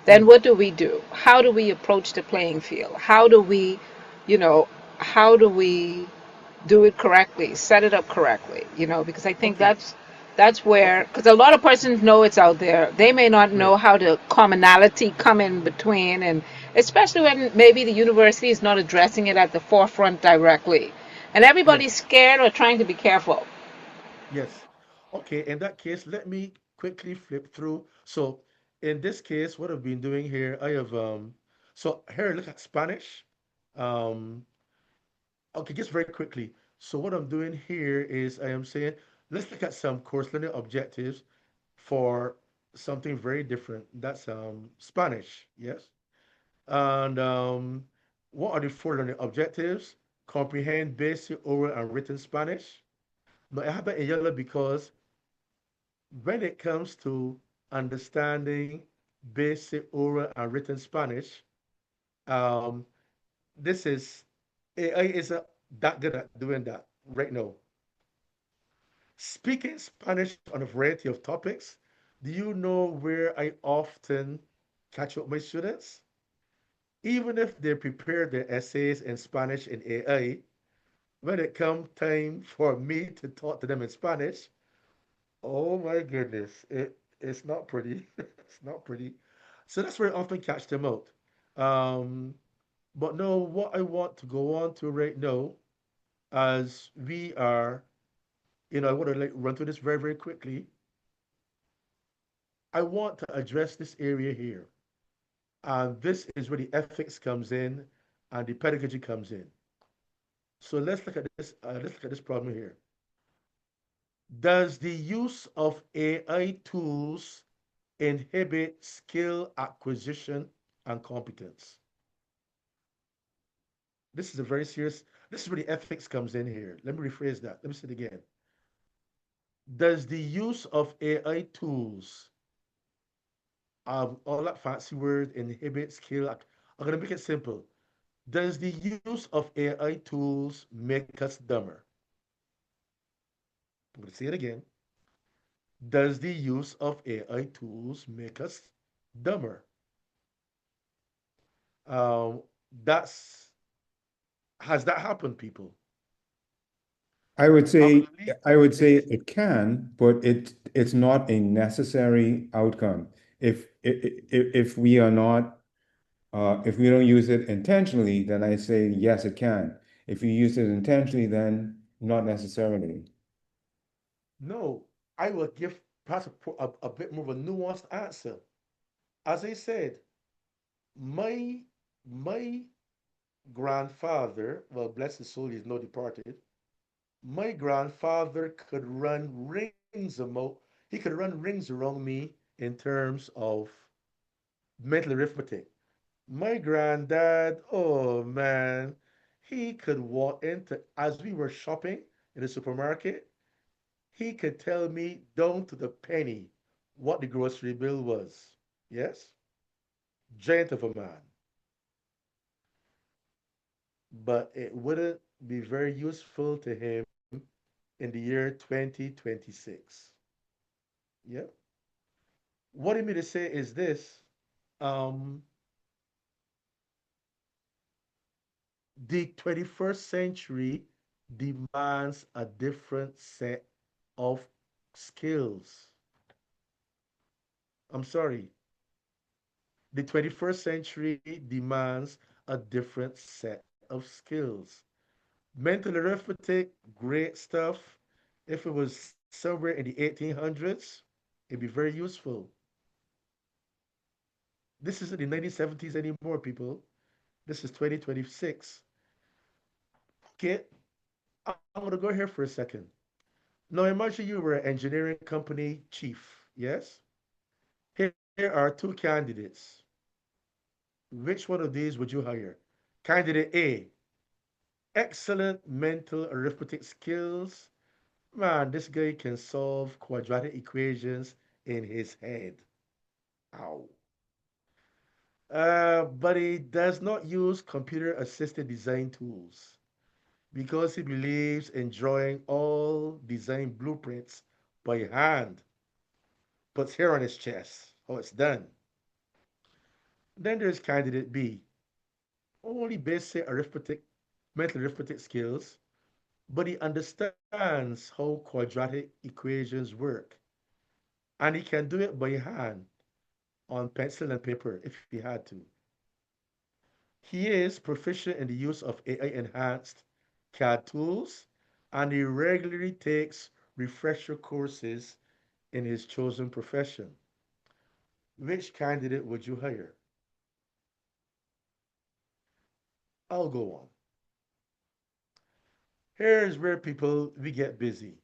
Then Mm, what do we do? How do we approach the playing field? You know, how do we do it correctly, set it up correctly? Because I think okay, that's where, okay, because a lot of persons know it's out there, they may not know right, how the commonality come in between, and especially when maybe the university is not addressing it at the forefront directly, and everybody's yes, scared or trying to be careful. yes. Okay, in that case, let me quickly flip through. So, in this case, what I've been doing here, I have, so here, look at Spanish. Um, okay, just very quickly. So, what I'm doing here is I am saying, let's look at some course learning objectives for something very different. That's Spanish, yes. And what are the four learning objectives? Comprehend basic oral and written Spanish. No, I have that in yellow because when it comes to understanding basic oral and written Spanish, um, this is AI is that good at doing that right now. Speaking Spanish on a variety of topics. Do you know where I often catch up my students? Even if they prepare their essays in Spanish in AI, when it comes time for me to talk to them in Spanish, Oh my goodness. It's not pretty. It's not pretty. So that's where I often catch them out. Um, but no, what I want to go on to right now, as we are, I want to like run through this very, very quickly. I want to address this area here. And this is where the ethics comes in and the pedagogy comes in. So let's look at this. Let's look at this problem here. Does the use of AI tools inhibit skill acquisition and competence? This is a very serious, this is where the ethics comes in here. Let me rephrase that. Let me say it again. Does the use of AI tools, all that fancy word, inhibit skill? I'm going to make it simple. Does the use of AI tools make us dumber? I'm going to say it again. Does the use of AI tools make us dumber? Um, that's has that happened, people? I would I'm say gonna leave. I would say It's it can, but it's not a necessary outcome. If we are not if we don't use it intentionally, then I say yes, it can. If you use it intentionally, then not necessarily. no. I will give perhaps a bit more of a nuanced answer. As I said, my my grandfather, well, bless his soul, he's now departed. My grandfather could run rings about. He could run rings around me in terms of mental arithmetic. My granddad, oh man, he could walk into, as we were shopping in the supermarket, he could tell me down to the penny what the grocery bill was. Yes? Giant of a man. But it wouldn't be very useful to him in the year 2026. Yeah? What I mean to say is this. Um, the 21st century demands a different set of skills. I'm sorry. The 21st century demands a different set of skills. Mental arithmetic, great stuff. If it was somewhere in the 1800s, it'd be very useful. This isn't the 1970s anymore, people. This is 2026. Okay, I'm going to go here for a second. Now, imagine you were an engineering company chief, yes? Here are two candidates. Which one of these would you hire? Candidate A, excellent mental arithmetic skills. Man, this guy can solve quadratic equations in his head. Ow. But he does not use computer assisted design tools because he believes in drawing all design blueprints by hand. Puts hair on his chest. Oh, it's done. Then there's candidate B. Only basic arithmetic, mental arithmetic skills, but he understands how quadratic equations work. And he can do it by hand on pencil and paper if he had to. He is proficient in the use of AI enhanced CAD tools and he regularly takes refresher courses in his chosen profession. Which candidate would you hire? I'll go on. Here's where people we get busy.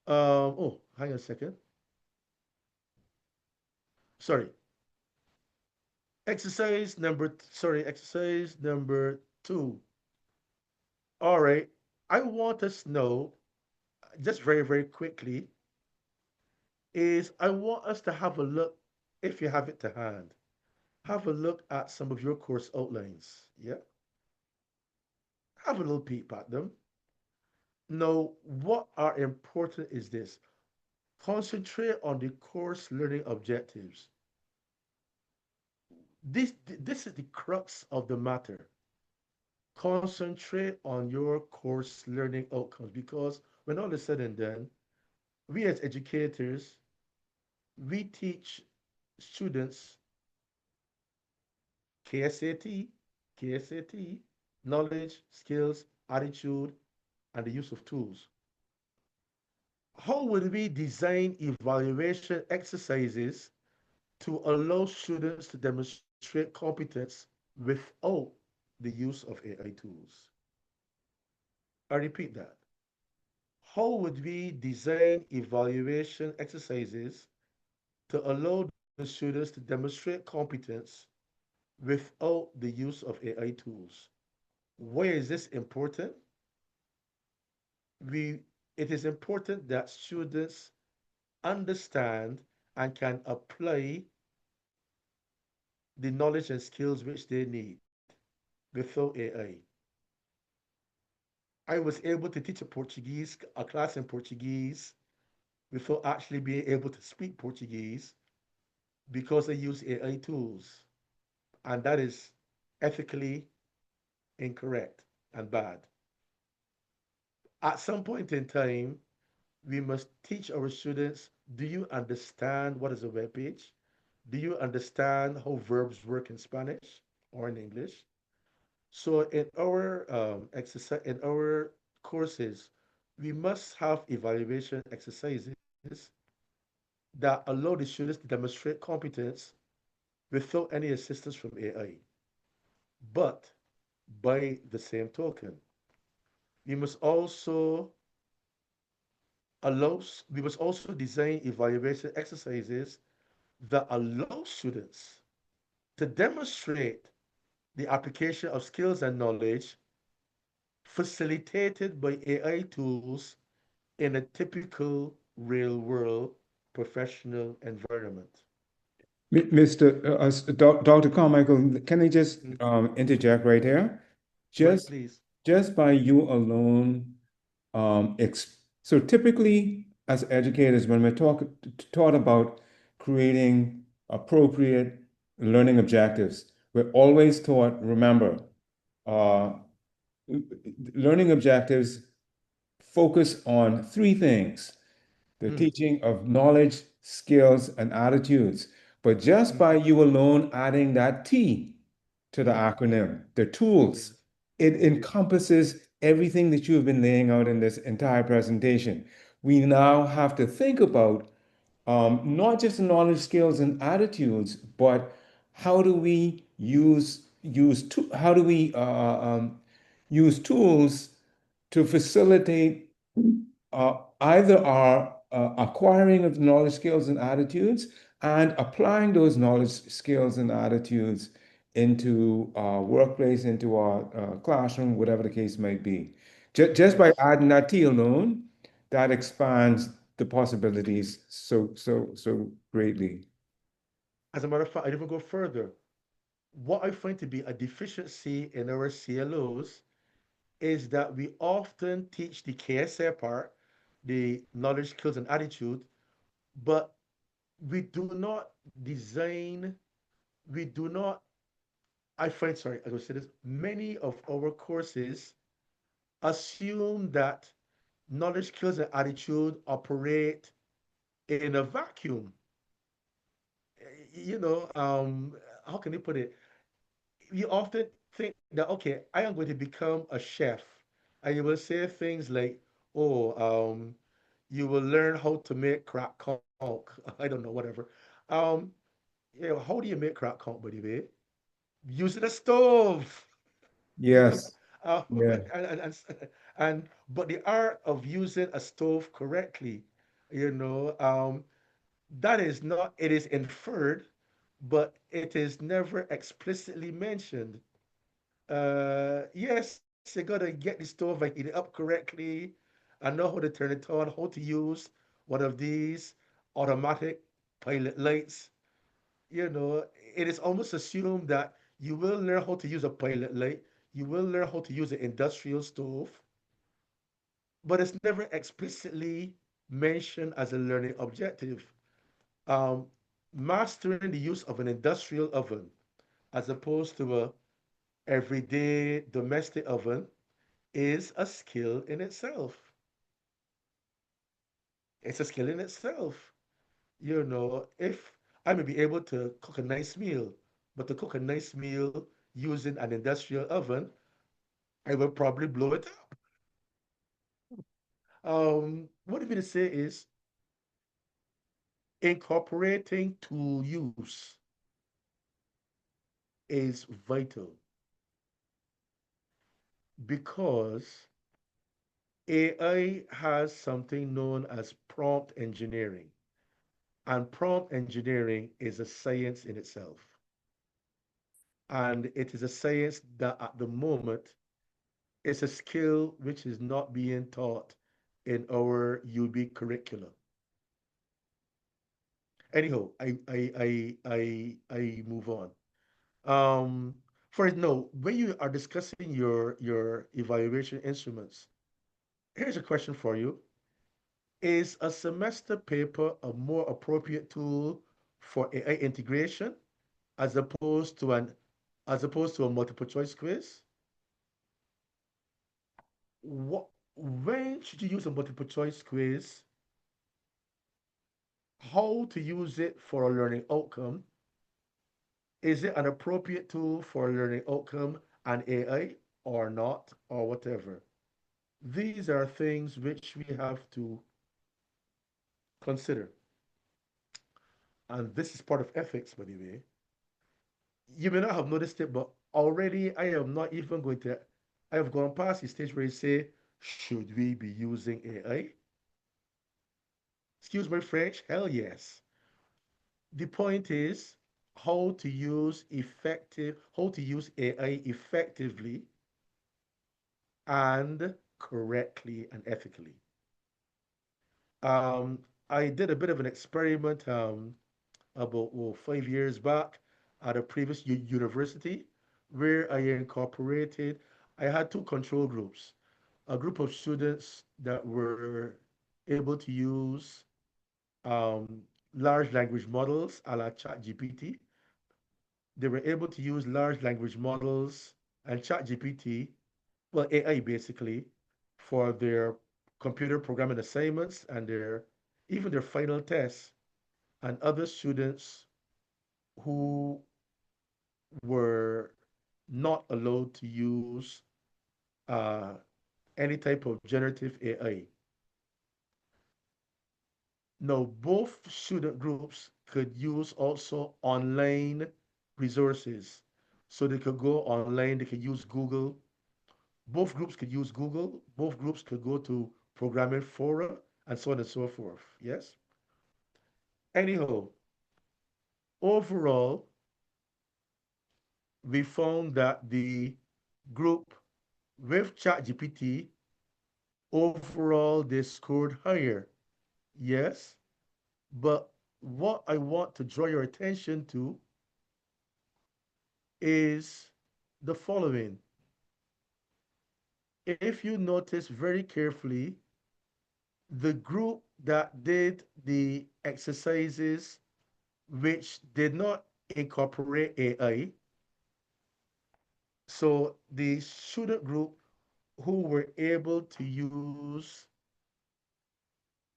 Oh, hang on a second. Sorry. Exercise number two. All right. I want us to know, just very, very quickly, is I want us to have a look, if you have it to hand, have a look at some of your course outlines. Yeah. Have a little peep at them. Now, what are important is this. Concentrate on the course learning objectives. This is the crux of the matter. Concentrate on your course learning outcomes because when all is said and done, we as educators, we teach students KSAT, KSAT, knowledge, skills, attitude, and the use of tools. How would we design evaluation exercises to allow students to demonstrate competence without the use of AI tools? I repeat that. How would we design evaluation exercises to allow the students to demonstrate competence without the use of AI tools? Why is this important? We, it is important that students understand and can apply the knowledge and skills which they need without AI. I was able to teach a class in Portuguese without actually being able to speak Portuguese because I use AI tools. And that is ethically incorrect and bad. At some point in time, we must teach our students, do you understand what is a web page? Do you understand how verbs work in Spanish or in English? So in our exercise, in our courses, we must have evaluation exercises that allow the students to demonstrate competence without any assistance from AI. But by the same token, we must also we must also design evaluation exercises that allow students to demonstrate the application of skills and knowledge facilitated by AI tools in a typical real world professional environment. Dr. Carmichael, can I just Mm, interject right here? right, Just please. just by you alone, so typically as educators, when we're taught about creating appropriate learning objectives, we're always taught, remember, uh, learning objectives focus on three things: the Mm, teaching of knowledge, skills, and attitudes. But just mm, by you alone adding that T to the mm. acronym, the tools, Yes, it yes, encompasses everything that you have been laying out in this entire presentation. We now have to think about not just the knowledge, skills, and attitudes, but how do we how do we use tools to facilitate either our acquiring of knowledge, skills, and attitudes, and applying those knowledge, skills, and attitudes into our workplace, into our classroom, whatever the case might be. Just by yes. adding that T alone, that expands the possibilities so greatly. As a matter of fact, I'd even go further. What I find to be a deficiency in our CLOs is that we often teach the KSA part, the knowledge, skills, and attitude, but we do not design, we do not, I find, sorry, I will say this, many of our courses assume that knowledge, skills, and attitude operate in a vacuum. You know, how can you put it? You often think that, okay, I am going to become a chef, and you will say things like, oh, you will learn how to make crab conch. I don't know, whatever. Um, how do you make crab conch, by the way? Using a stove. You know, Yes. uh, Yeah. and but the art of using a stove correctly, you know, that is not, it is inferred, but it is never explicitly mentioned. Yes, you gotta get the stove and heat it up correctly. I know how to turn it on, how to use one of these automatic pilot lights. You know, it is almost assumed that you will learn how to use a pilot light, you will learn how to use an industrial stove, but it's never explicitly mentioned as a learning objective. Um, Mastering the use of an industrial oven as opposed to a everyday domestic oven is a skill in itself. It's a skill in itself. If I may be able to cook a nice meal, but to cook a nice meal using an industrial oven, I will probably blow it up. What I'm going to say is incorporating tool use is vital because AI has something known as prompt engineering, and prompt engineering is a science in itself. And it is a science that at the moment is a skill which is not being taught in our UB curriculum. Anyhow, I move on. Um, no, when you are discussing your evaluation instruments, here's a question for you. Is a semester paper a more appropriate tool for AI integration as opposed to an as opposed to a multiple choice quiz? What when should you use a multiple choice quiz? How to use it for a learning outcome? Is it an appropriate tool for a learning outcome and AI or not, or whatever? These are things which we have to consider. And this is part of ethics, by the way. You may not have noticed it, but already I am not even going to, I have gone past the stage where you say, should we be using AI? Excuse my French, hell yes. The point is how to use AI effectively and correctly and ethically. Um, I did a bit of an experiment about 5 years back at a previous university where I had two control groups, a group of students that were able to use um, large language models a la ChatGPT. They were able to use large language models and ChatGPT, well, AI basically, for their computer programming assignments and even their final tests, and other students who were not allowed to use uh, any type of generative AI. Now, both student groups could use also online resources. So they could go online, they could use Google. Both groups could use Google. Both groups could go to programming fora and so on and so forth. Yes? Anyhow, overall, we found that the group with ChatGPT, overall, they scored higher. Yes? But what I want to draw your attention to is the following. If you notice very carefully, the group that did the exercises which did not incorporate AI, so the student group who were able to use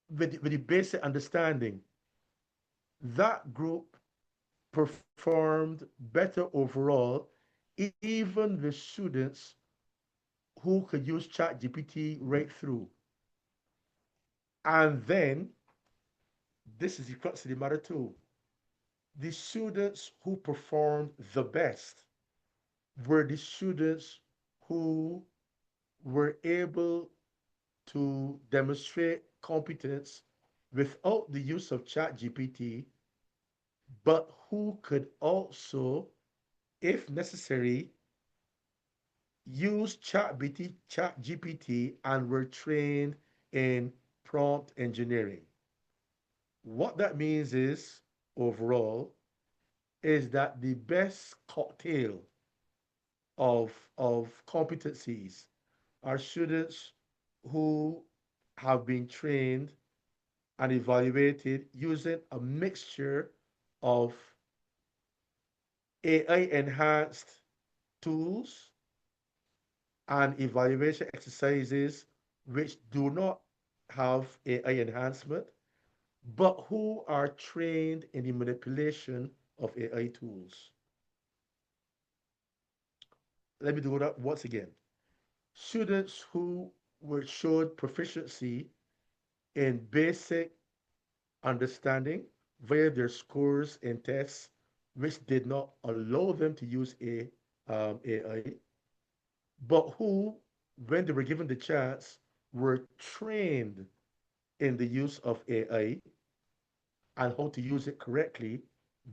with the basic understanding, that group performed better overall, even the students who could use ChatGPT right through. And then, this is the crux of the matter too. The students who performed the best were the students who were able to demonstrate competence without the use of ChatGPT, but who could also, if necessary, use ChatGPT and were trained in prompt engineering. What that means is, overall, is that the best cocktail of competencies are students who have been trained and evaluated using a mixture of AI enhanced tools and evaluation exercises which do not have AI enhancement, but who are trained in the manipulation of AI tools. Let me do that once again. Students who were showed proficiency in basic understanding via their scores in tests, which did not allow them to use AI, but who, when they were given the chance, were trained in the use of AI and how to use it correctly,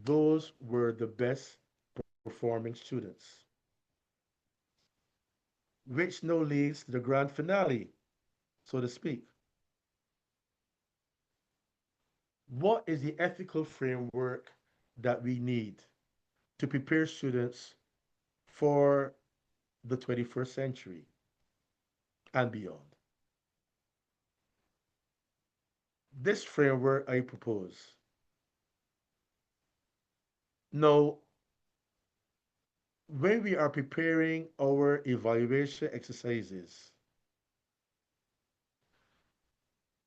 those were the best performing students. Which now leads to the grand finale, so to speak. What is the ethical framework that we need to prepare students for the 21st century and beyond? This framework I propose. Now, when we are preparing our evaluation exercises,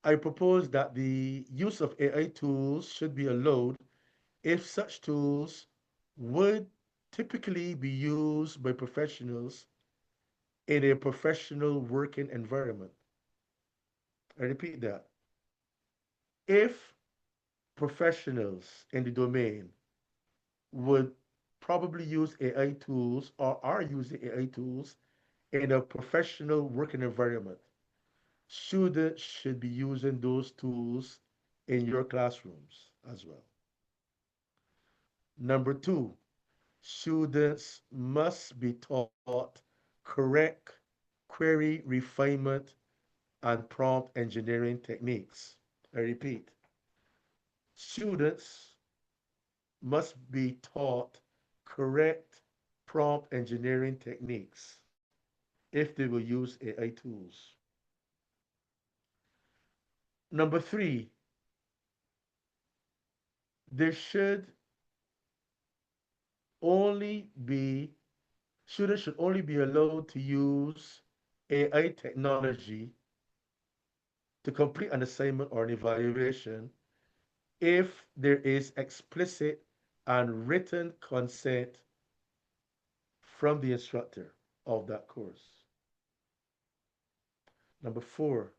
I propose that the use of AI tools should be allowed if such tools would typically be used by professionals in a professional working environment. I repeat that. If professionals in the domain would probably use AI tools or are using AI tools in a professional working environment, students should be using those tools in your classrooms as well. Number two, students must be taught correct query refinement and prompt engineering techniques. I repeat, students must be taught correct prompt engineering techniques if they will use AI tools. Number three, there should only be, students should only be allowed to use AI technology to complete an assignment or an evaluation if there is explicit and written consent from the instructor of that course. Number four,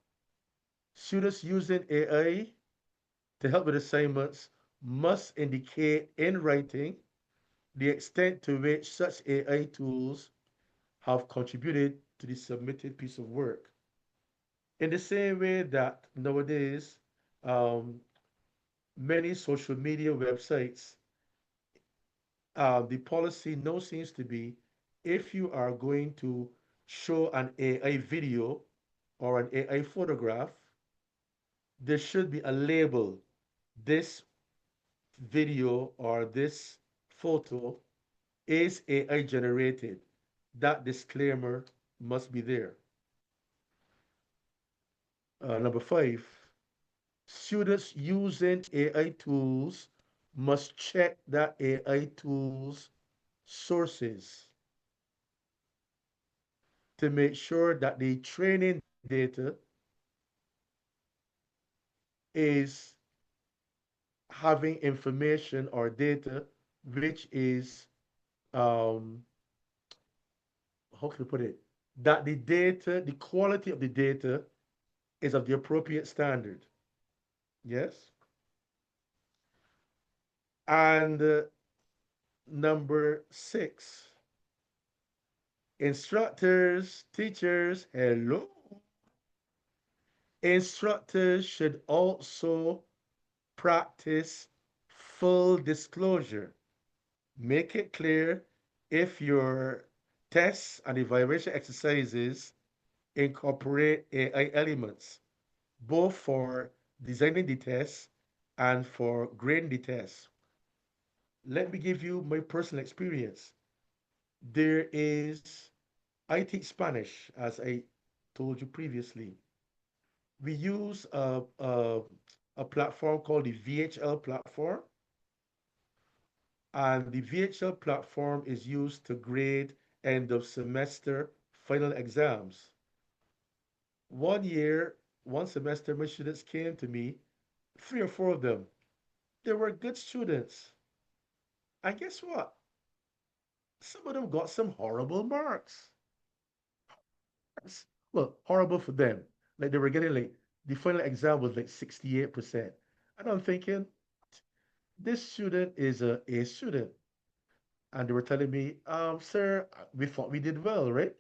students using AI to help with assignments must indicate in writing the extent to which such AI tools have contributed to the submitted piece of work. In the same way that nowadays, um, many social media websites, the policy now seems to be if you are going to show an AI video or an AI photograph, there should be a label. This video or this photo is AI generated. That disclaimer must be there. Number five, students using AI tools must check that AI tools sources to make sure that the training data is having information or data which is, um, how can I put it? That the data, the quality of the data is of the appropriate standard. Yes. And number six, instructors, teachers, hello. Instructors should also practice full disclosure. Make it clear if your tests and evaluation exercises incorporate AI elements, both for designing the test and for grading the test. Let me give you my personal experience. There is, I teach Spanish, as I told you previously. We use a platform called the VHL platform, and the VHL platform is used to grade end of semester final exams. One year, one semester, my students came to me three or four of them, they were good students. And guess what? Some of them got some horrible marks. Well, horrible for them. Like they were getting like the final exam was like 68%. And I'm thinking, this student is a A student. And they were telling me, sir, we thought we did well, right?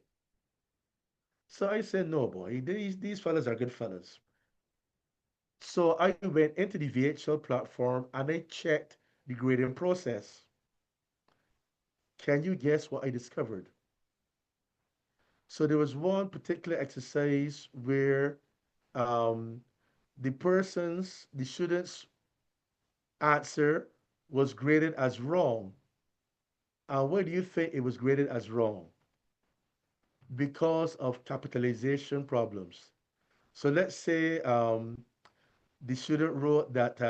So I said, no, boy, these fellas are good fellas. So I went into the VHL platform and I checked the grading process. Can you guess what I discovered? So there was one particular exercise where um, the student's answer was graded as wrong. And why do you think it was graded as wrong? Because of capitalization problems. So let's say the student wrote that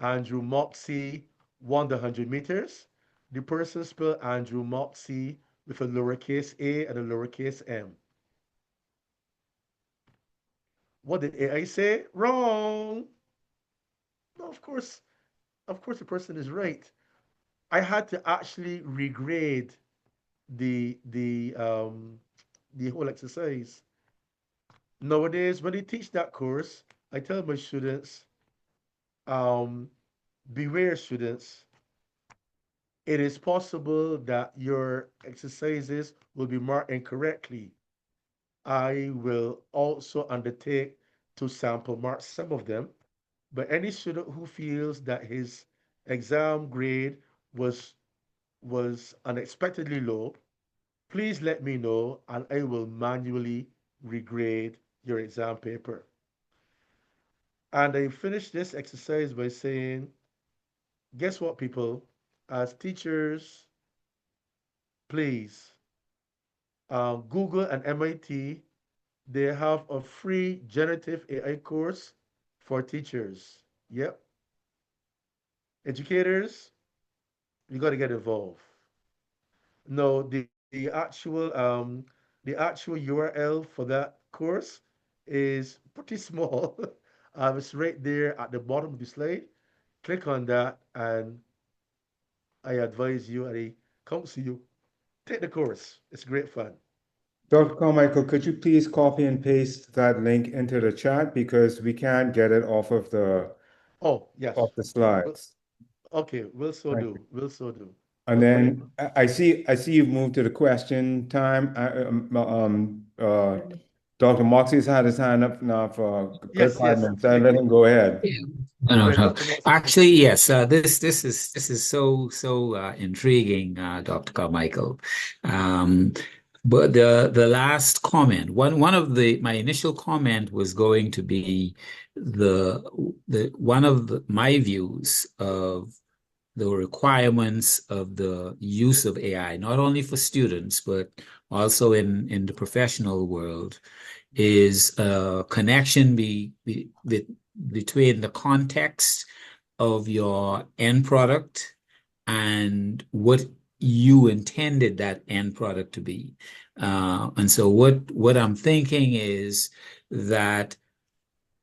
Andrew Mopsy won the 100 meters. The person spelled Andrew Mopsy with a lowercase a and a lowercase m. What did AI say? Wrong. No, of course, the person is right. I had to actually regrade the the um, the whole exercise. Nowadays, when they teach that course, I tell my students, um, beware, students. It is possible that your exercises will be marked incorrectly. I will also undertake to sample mark some of them, but any student who feels that his exam grade was was unexpectedly low, please let me know and I will manually regrade your exam paper. And I finish this exercise by saying, guess what, people? As teachers, please, Google and MIT, they have a free generative AI course for teachers. Yep. Educators, you got to get involved. No, the actual URL for that course is pretty small. It's right there at the bottom of the slide. Click on that, and I advise you and I counsel you take the course. It's great fun. Dr. Carmichael, could you please copy and paste that link into the chat because we can't get it Oh, yes. off the Well, slides. okay, will so Thank you. do. Will so do. And Okay. then I see you've moved to the question time. Dr. Moxie's had his hand up now for a good Yes, five yes. minutes. So Thank let you. him go ahead. Yeah. No, Go no, ahead, no. Dr. Moxie. Actually, yes. This is so intriguing, Dr. Carmichael. Um, but the last comment, one of my initial comment was going to be the one of my views of the requirements of the use of AI, not only for students but also in the professional world, is a connection between the context of your end product and what you intended that end product to be. And so what I'm thinking is that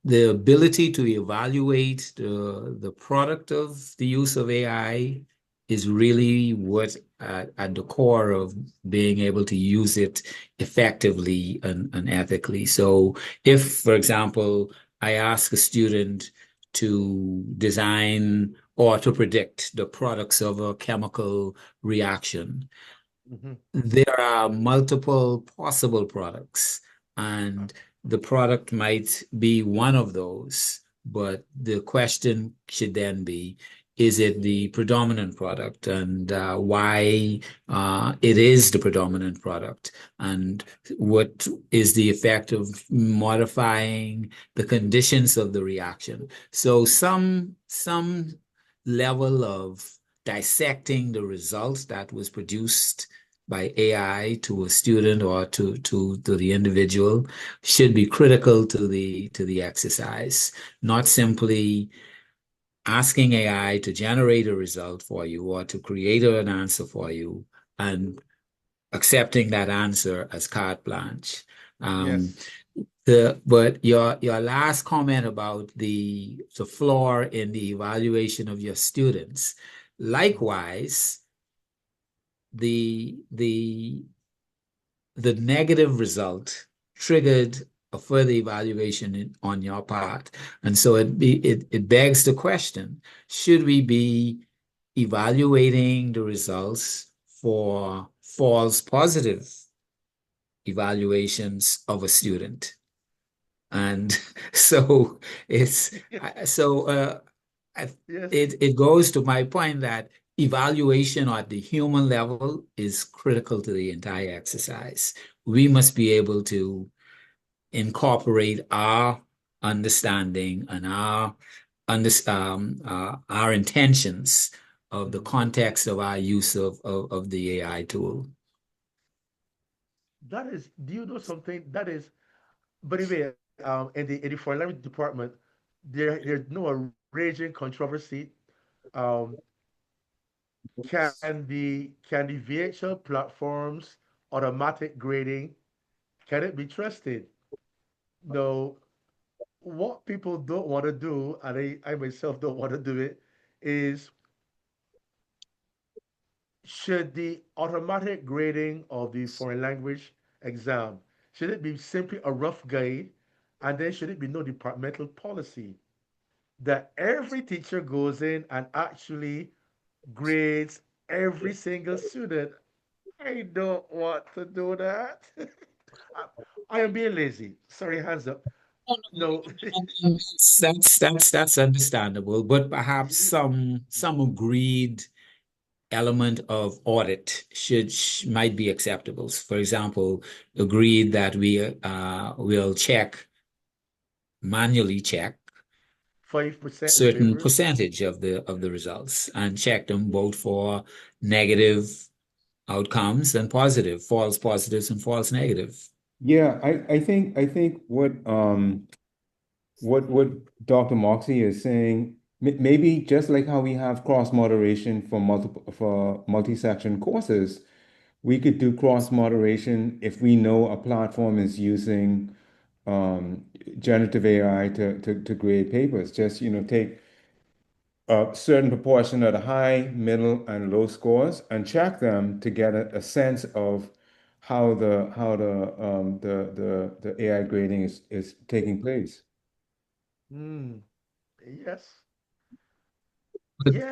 the ability to evaluate the product of the use of AI is really what at the core of being able to use it effectively and ethically. So if, for example, I ask a student to design or to predict the products of a chemical reaction, Hmm. there are multiple possible products, and the product might be one of those. But the question should then be, is it the predominant product, and why it is the predominant product, and what is the effect of modifying the conditions of the reaction? So some level of dissecting the results that was produced by AI to a student or to the individual should be critical to the exercise, not simply asking AI to generate a result for you or to create an answer for you and accepting that answer as carte blanche. Um, Yes. but your last comment about the flaw in the evaluation of your students, likewise, the the negative result triggered a further evaluation on your part. And so it begs the question, should we be evaluating the results for false positive evaluations of a student? And so it's so Yes. it goes to my point that evaluation at the human level is critical to the entire exercise. We must be able to incorporate our understanding and our intentions of the Mhm. context of our use of the AI tool. That is, do you know something? That is, by the way, in the foreign language department, there's no raging controversy. Um, can the VHL platforms automatic grading, can it be trusted? No. What people don't want to do, and I myself don't want to do it, is should the automatic grading of the foreign language exam, should it be simply a rough guide, and then should it be no departmental policy that every teacher goes in and actually grades every single student? I don't want to do that. I, I am being lazy. Sorry, hands up. No. That's understandable, but perhaps some agreed element of audit might be acceptable. For example, agreed that we will manually check 5% in certain favor. percentage of the results and check them both for negative outcomes and positive, false positives and false negative. Yeah, I think what Dr. Moxie is saying, maybe just like how we have cross moderation for multi-section courses, we could do cross moderation if we know a platform is using generative AI to grade papers. Just, take a certain proportion of the high, middle, and low scores and check them to get a sense of how the AI grading is taking place. Hmm. Yes. But yeah,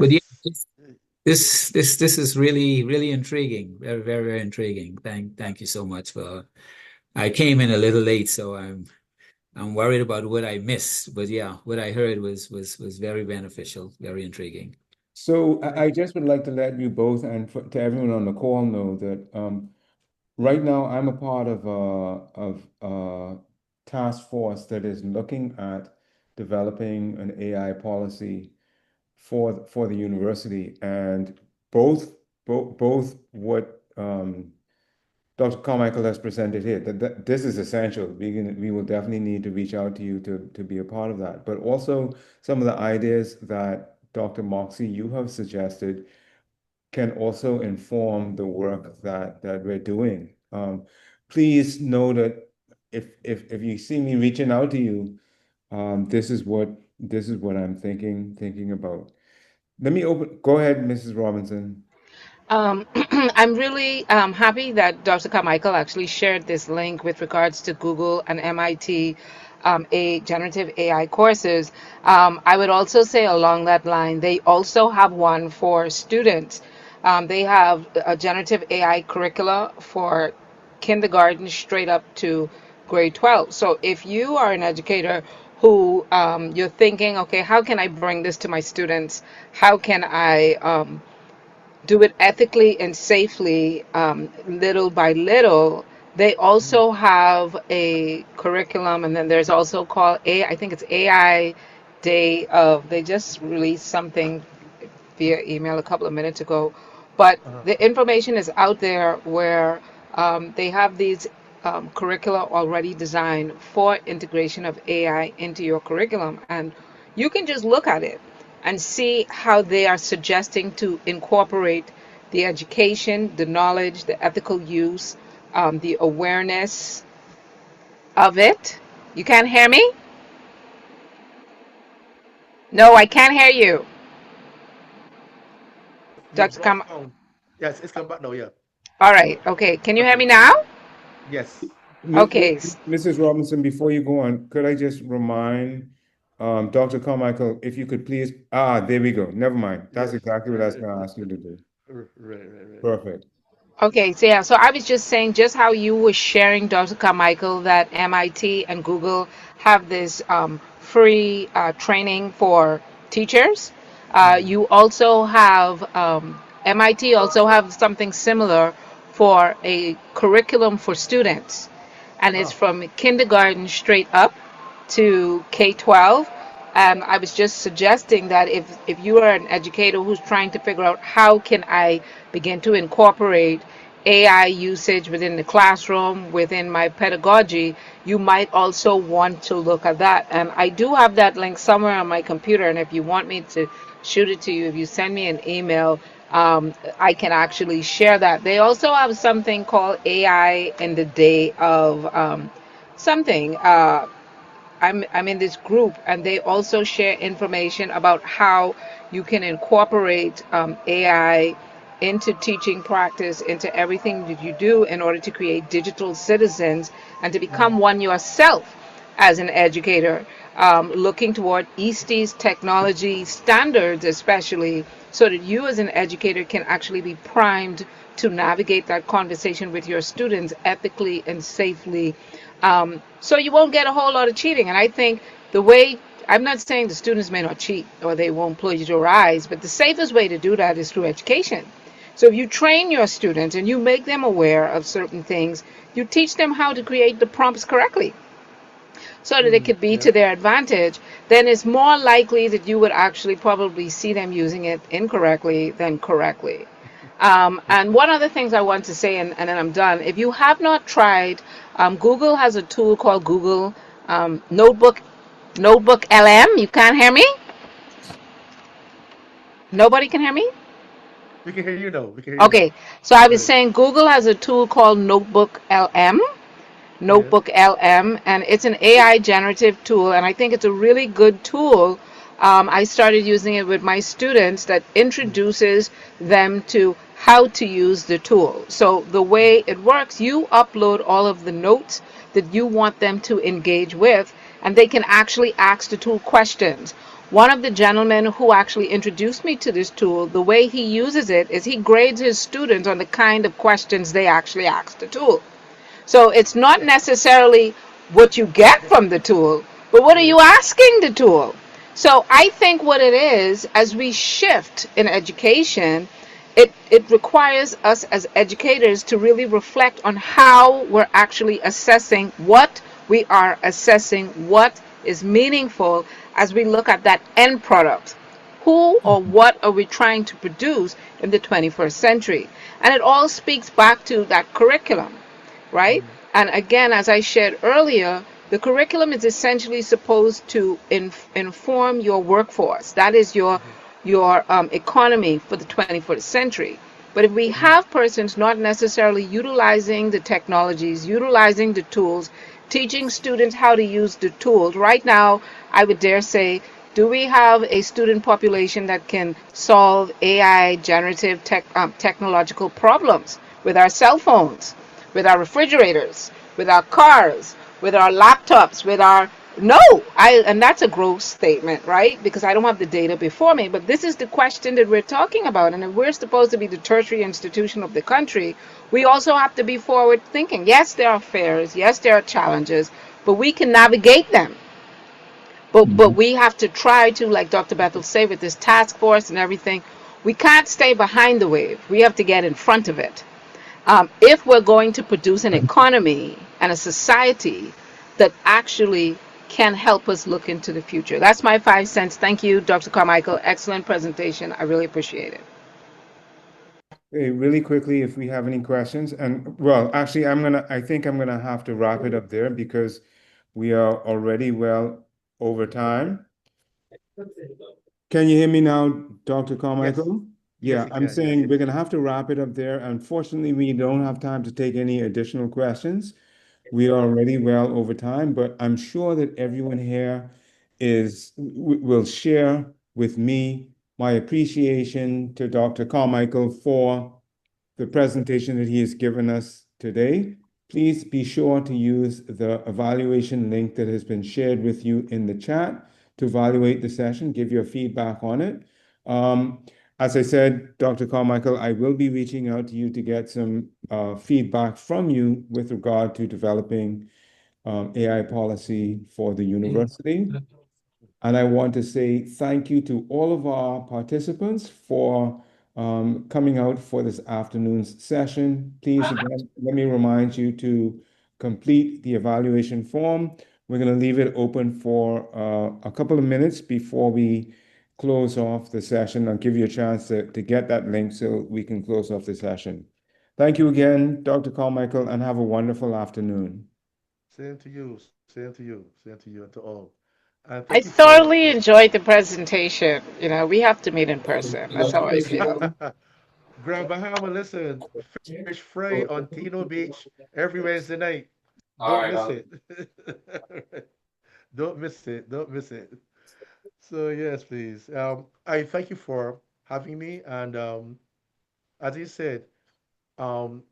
Yes. this is really intriguing. Very intriguing. Thank you so much for. I came in a little late, so I'm worried about what I missed. But yeah, what I heard was very beneficial, very intriguing. So I Thank just would like to let you both and to everyone on the call know that right now I'm a part of a task force that is looking at developing an AI policy for the university, and both what Dr. Carmichael has presented here, that this is essential. We will definitely need to reach out to you to be a part of that. But also some of the ideas that Dr. Moxie, you have suggested can also inform the work that we're doing. Please know that if you see me reaching out to you, this is what I'm thinking about. Go ahead, Mrs. Robinson. I'm really happy that Dr. Carmichael actually shared this link with regards to Google and MIT generative AI courses. I would also say along that line, they also have one for students. They have a generative AI curricula for kindergarten straight up to grade 12. So if you are an educator who you're thinking, okay, how can I bring this to my students? How can I do it ethically and safely, little by little? They you. also have a curriculum, and then there's also called I think it's AI Day of. They just released something via email a couple of minutes ago, but Uh-huh. the information is out there where they have these curricula already designed for integration of AI into your curriculum, and you can just look at it and see how they are suggesting to incorporate the education, the knowledge, the ethical use, the awareness, of it. You can't hear me? No, I can't hear you. You Dr. drop Kam. down. Yes, it's come back now. Yeah. All right. Okay. Can you hear Okay. me now? Yes. Okay. Mrs. Robinson, before you go on, could I just remind Dr. Carmichael, if you could please, there we go. Never mind. That's Yes. exactly what I Right. was Right. going to ask you to do. Right. Perfect. Okay, so yeah, so I was just saying, just how you were sharing, Dr. Carmichael, that MIT and Google have this free training for teachers. Mm-hmm. You also have MIT also have something similar for a curriculum for students, and it's Ah. from kindergarten straight up to K-12. I was just suggesting that if you are an educator who's trying to figure out how can I begin to incorporate AI usage within the classroom, within my pedagogy, you might also want to look at that. And I do have that link somewhere on my computer. And if you want me to shoot it to you, if you send me an email, I can actually share that. They also have something called AI in the day of something. I'm in this group, and they also share information about how you can incorporate AI into teaching practice, into everything that you do in order to create digital citizens and to become one yourself as an educator, looking toward ESTE's technology standards, especially so that you as an educator can actually be primed to navigate that conversation with your students ethically and safely, so you won't get a whole lot of cheating. And I think the way, I'm not saying the students may not cheat or they won't plagiarize, but the safest way to do that is through education. So if you train your students and you make them aware of certain things, you teach them how to create the prompts correctly so that it Mm-hmm. could be to Yes. their advantage, then it's more likely that you would actually probably see them using it incorrectly than correctly. And one of the things I want to say, and then I'm done. If you have not tried, Google has a tool called Google Notebook LM. You can't hear me? Nobody can hear me? We can hear you now. We can hear you now. Okay. So I was Right. saying Google has a tool called Notebook LM. Yes. Notebook LM, and it's an AI generative tool, and I think it's a really good tool. I started using it with my students that introduces them to how to use the tool. So the way it works, you upload all of the notes that you want them to engage with, and they can actually ask the tool questions. One of the gentlemen who actually introduced me to this tool, the way he uses it is he grades his students on the kind of questions they actually ask the tool. So it's not necessarily what you get from the tool, but what are you Yes. asking the tool? So I think what it is, as we shift in education, it requires us as educators to really reflect on how we're actually assessing what we are assessing, what is meaningful as we look at that end product. Who or what are we trying to produce in the 21st century? And it all speaks back to that curriculum, right? Mm-hmm. And again, as I shared earlier, the curriculum is essentially supposed to inform your workforce. That is your economy for the 21st century. But if we Mm-hmm. have persons not necessarily utilizing the technologies, utilizing the tools, teaching students how to use the tools, right now, I would dare say, do we have a student population that can solve AI generative technological problems with our cell phones, with our refrigerators, with our cars, with our laptops, with our no, and that's a gross statement, right? Because I don't have the data before me, but this is the question that we're talking about. And if we're supposed to be the tertiary institution of the country, we also have to be forward thinking. Yes, there are fears, yes, there are challenges, but we can navigate them. But Mhm. we have to try to, like Dr. Bethel said, with this task force and everything, we can't stay behind the wave. We have to get in front of it, if we're going to produce an economy and a society that actually can help us look into the future. That's my 5 cents. Thank you, Dr. Carmichael. Excellent presentation. I really appreciate it. Hey, really quickly, if we have any questions, and well, actually, I think I'm gonna have to wrap it up there because we are already well over time. Can you hear me now, Dr. Yes. Carmichael? Yes, Yeah, he I'm can. Yes. saying we're gonna have to wrap it up there. Unfortunately, we don't have time to take any additional questions. We are already well over time, but I'm sure that everyone here will share with me my appreciation to Dr. Carmichael for the presentation that he has given us today. Please be sure to use the evaluation link that has been shared with you in the chat to evaluate the session, give your feedback on it. As I said, Dr. Carmichael, I will be reaching out to you to get some feedback from you with regard to developing AI policy for the university. And I want to say thank you to all of our participants for coming out for this afternoon's session. Please, again, let me remind you to complete the evaluation form. We're going to leave it open for a couple of minutes before we close off the session. I'll give you a chance to get that link so we can close off the session. Thank you again, Dr. Carmichael, and have a wonderful afternoon. Same to you, same to you, same to you, and to all. And I thank you for thoroughly enjoyed the presentation. You know, we have to meet in person. That's how I feel. Grand Bahama. Listen, fish fry on Tino Beach every Wednesday night. All Don't right, miss it. Don't miss it. Don't miss it. So yes, please. I thank you for having me, and as you said, um,